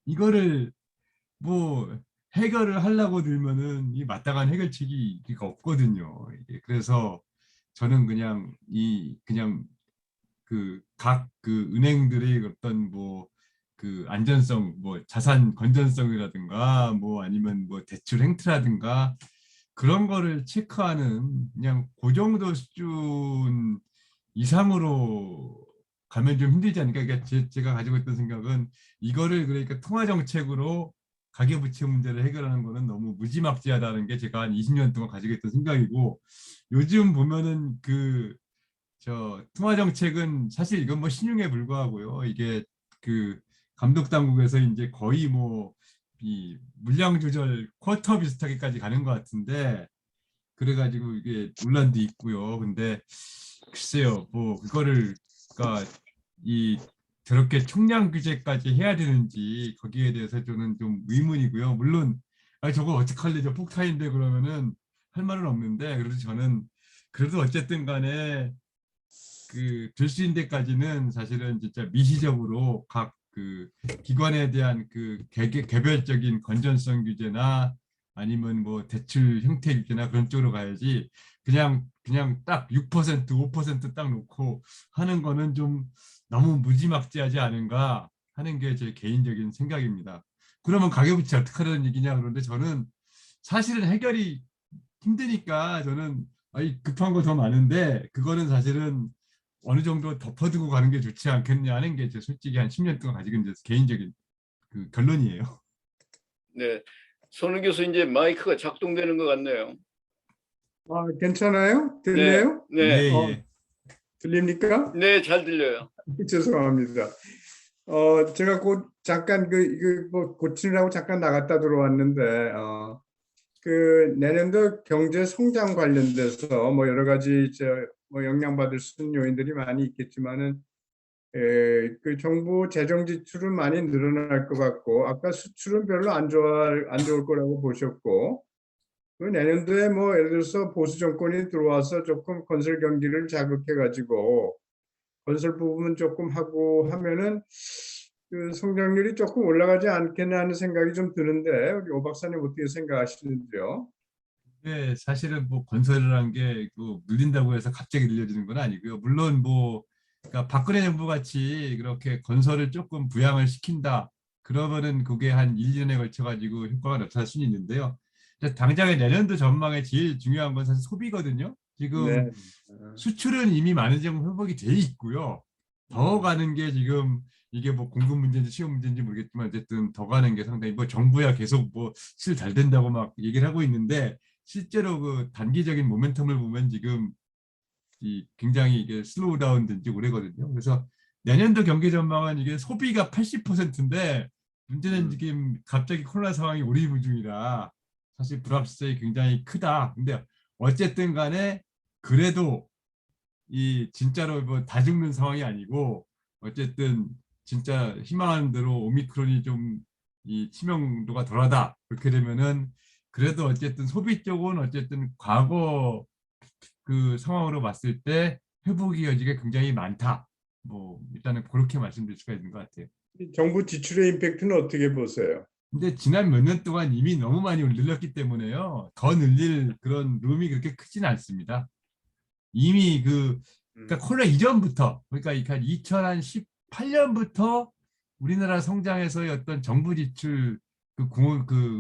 이거를 뭐 해결을 하려고 들면은 이 마땅한 해결책이 없거든요. 이게 그래서 저는 그냥 각 은행들의 어떤 뭐 그 안전성 뭐 자산 건전성이라든가 뭐 아니면 뭐 대출 행태라든가 그런 거를 체크하는 그냥 그 정도 수준 이상으로 가면 좀 힘들지 않을까. 그러니까 제가 가지고 있던 생각은 이거를 그러니까 통화 정책으로 가계부채 문제를 해결하는 거는 너무 무지막지하다는 게 제가 한 20년 동안 가지고 있던 생각이고 요즘 보면은 저 통화 정책은 사실 이건 뭐 신용에 불과하고요. 이게 감독 당국에서 이제 거의 뭐 이 물량 조절 쿼터 비슷하게까지 가는 것 같은데 그래가지고 이게 논란도 있고요. 근데 글쎄요, 뭐 그거를 그러니까 저렇게 총량 규제까지 해야 되는지 거기에 대해서 저는 좀 의문이고요. 물론 저거 어떡할래 저 폭탄인데 그러면은 할 말은 없는데 그래도 저는 그래도 어쨌든 간에 될 수 있는 데까지는 사실은 진짜 미시적으로 각 기관에 대한 개별적인 건전성 규제나 아니면 뭐 대출 형태 규제나 그런 쪽으로 가야지 그냥 딱 6%, 5%딱 놓고 하는 거는 좀 너무 무지막지하지 않은가 하는 게 제 개인적인 생각입니다. 그러면 가계부채 어떻게 하라는 얘기냐 그런데 저는 사실은 해결이 힘드니까 저는 급한 거 더 많은데 그거는 사실은 어느 정도 덮어두고 가는 게 좋지 않겠냐 하는 게 제 솔직히 한 10년 동안 가지고 있는 개인적인 결론이에요. 네, 손우 교수 이제 마이크가 작동되는 것 같네요. 괜찮아요? 네, 들려요? 네, 예. 들립니까? 네, 잘 들려요. 죄송합니다. 제가 곧 잠깐 뭐 고치느라고 잠깐 나갔다 들어왔는데, 내년도 경제 성장 관련돼서 뭐 여러 가지 뭐 영향받을 수 있는 요인들이 많이 있겠지만은, 정부 재정 지출은 많이 늘어날 것 같고, 아까 수출은 별로 안 좋을 거라고 보셨고, 그 내년도에 뭐 예를 들어서 보수 정권이 들어와서 조금 건설 경기를 자극해 가지고 건설 부분 조금 하고 하면은 그 성장률이 조금 올라가지 않겠나 하는 생각이 좀 드는데 우리 오 박사님 어떻게 생각하시는지요? 네, 사실은 뭐 건설이라는 게그 늘린다고 해서 갑자기 늘려지는 건 아니고요. 물론 뭐 그러니까 박근혜 정부 같이 그렇게 건설을 조금 부양을 시킨다. 그러면은 그게 한 1년에 걸쳐 가지고 효과가 나타날 수는 있는데요. 근데 당장의 내년도 전망에 제일 중요한 건 사실 소비거든요. 지금 네. 수출은 이미 많은 정도 회복이 돼 있고요. 더 가는 게 지금 이게 뭐 공급 문제인지 수요 문제인지 모르겠지만 어쨌든 더 가는 게 상당히 뭐 정부야 계속 뭐 실 잘 된다고 막 얘기를 하고 있는데 실제로 그 단기적인 모멘텀을 보면 지금 이 굉장히 이게 슬로우 다운 된 지 오래거든요. 그래서 내년도 경기 전망은 이게 소비가 80%인데 문제는 지금 갑자기 코로나 상황이 오리무중이라 사실 불확실성이 굉장히 크다. 근데 어쨌든 간에 그래도 이 진짜로 뭐 다 죽는 상황이 아니고 어쨌든 진짜 희망하는 대로 오미크론이 좀 이 치명도가 덜하다. 그렇게 되면은 그래도 어쨌든 소비 쪽은 어쨌든 과거 그 상황으로 봤을 때 회복의 여지가 굉장히 많다. 뭐 일단은 그렇게 말씀드릴 수가 있는 것 같아요. 정부 지출의 임팩트는 어떻게 보세요? 근데 지난 몇 년 동안 이미 너무 많이 늘렸기 때문에요. 더 늘릴 그런 룸이 그렇게 크지는 않습니다. 이미 그러니까 코로나 이전부터 그러니까 2018년부터 우리나라 성장에서의 어떤 정부 지출 그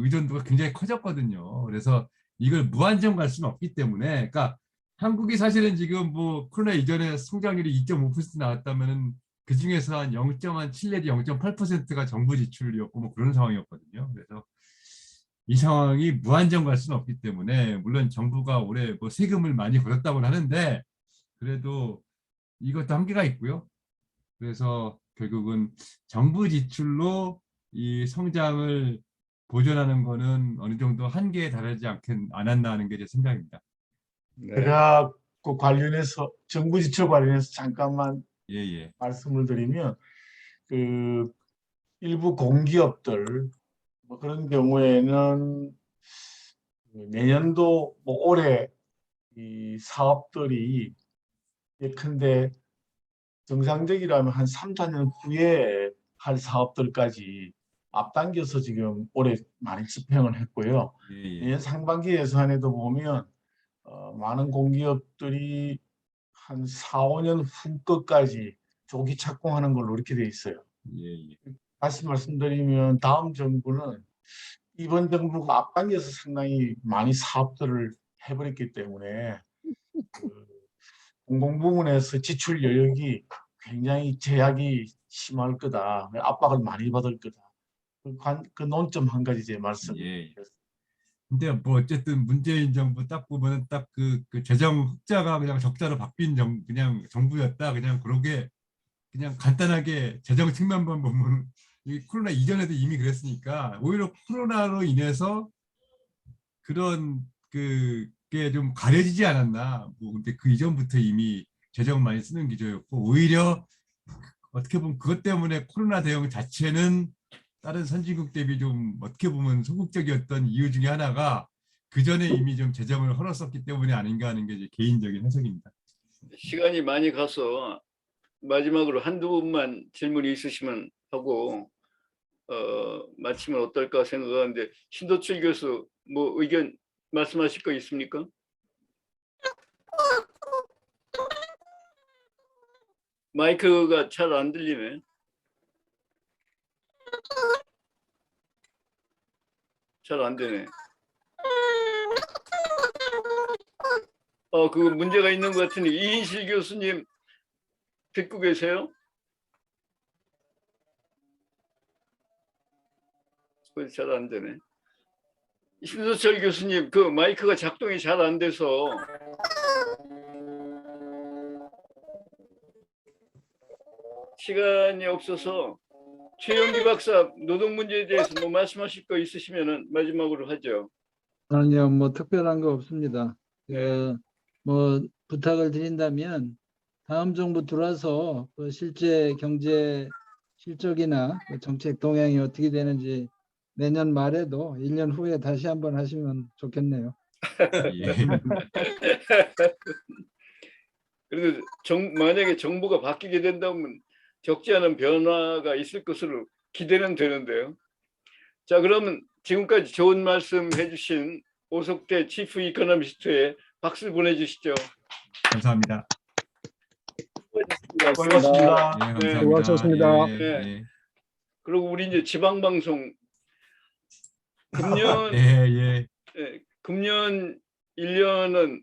의존도가 굉장히 커졌거든요. 그래서 이걸 무한정 갈 수는 없기 때문에 그러니까 한국이 사실은 지금 뭐 코로나 이전에 성장률이 2.5% 나왔다면은 그 중에서 한 0.7 내지 0.8%가 정부 지출이었고 뭐 그런 상황이었거든요. 그래서 이 상황이 무한정 갈 수는 없기 때문에 물론 정부가 올해 뭐 세금을 많이 걸었다고는 하는데 그래도 이것도 한계가 있고요. 그래서 결국은 정부 지출로 이 성장을 보존하는 거는 어느 정도 한계에 달하지 않았나 하는 게 제 생각입니다. 네. 제가 그 관련해서 정부 지출 관련해서 잠깐만 예, 예. 말씀을 드리면 그 일부 공기업들 뭐 그런 경우에는 내년도 뭐 올해 이 사업들이 예컨대 정상적이라면 한 3, 4년 후에 할 사업들까지 앞당겨서 지금 올해 많이 집행을 했고요. 예, 예. 내년 상반기 예산에도 보면 많은 공기업들이 한 4, 5년 후 것까지 조기 착공하는 걸로 이렇게 돼 있어요. 예, 예. 다시 말씀드리면 다음 정부는 이번 정부가 앞당겨서 상당히 많이 사업들을 해버렸기 때문에 그 공공부문에서 지출 여력이 굉장히 제약이 심할 거다. 압박을 많이 받을 거다. 그 논점 한 가지 제 말씀. 예. 근데 뭐 어쨌든 문재인 정부 딱 보면은 딱 그 재정 흑자가 그냥 적자로 바뀐 그냥 정부였다. 그냥 그러게 그냥 간단하게 재정 측면만 보면 이 코로나 이전에도 이미 그랬으니까 오히려 코로나로 인해서 그런 그게 좀 가려지지 않았나. 뭐 근데 그 이전부터 이미 재정 많이 쓰는 기조였고 오히려 어떻게 보면 그것 때문에 코로나 대응 자체는 다른 선진국 대비 좀 어떻게 보면 소극적이었던 이유 중에 하나가 그 전에 이미 좀 재정을 헐었었기 때문에 아닌가 하는 게 제 개인적인 해석입니다. 시간이 많이 가서 마지막으로 한두 분만 질문이 있으시면 하고 마치면 어떨까 생각하는데 신도철 교수 뭐 의견 말씀하실 거 있습니까? 마이크가 잘 안 들리네. 잘 안 되네. 그 문제가 있는 것 같으니 이인실 교수님 듣고 계세요? 잘 안 되네. 신도철 교수님 그 마이크가 작동이 잘 안 돼서 시간이 없어서 최영기 박사 노동 문제에 대해서 뭐 말씀하실 거 있으시면은 마지막으로 하죠. 아니요, 뭐 특별한 거 없습니다. 네. 뭐 부탁을 드린다면 다음 정부 들어와서 그 실제 경제 실적이나 그 정책 동향이 어떻게 되는지 내년 말에도 1년 후에 다시 한번 하시면 좋겠네요. 예. 그래도 만약에 정부가 바뀌게 된다면 적지 않은 변화가 있을 것으로 기대는 되는데요. 자, 그러면 지금까지 좋은 말씀 해주신 오석태 치프 이코노미스트에 박수 보내주시죠. 감사합니다. 고맙습니다. 예, 네. 감사합니다. 수고하셨습니다. 예, 네. 예. 그리고 우리 이제 지방방송 금년 예, 예. 금년 1년은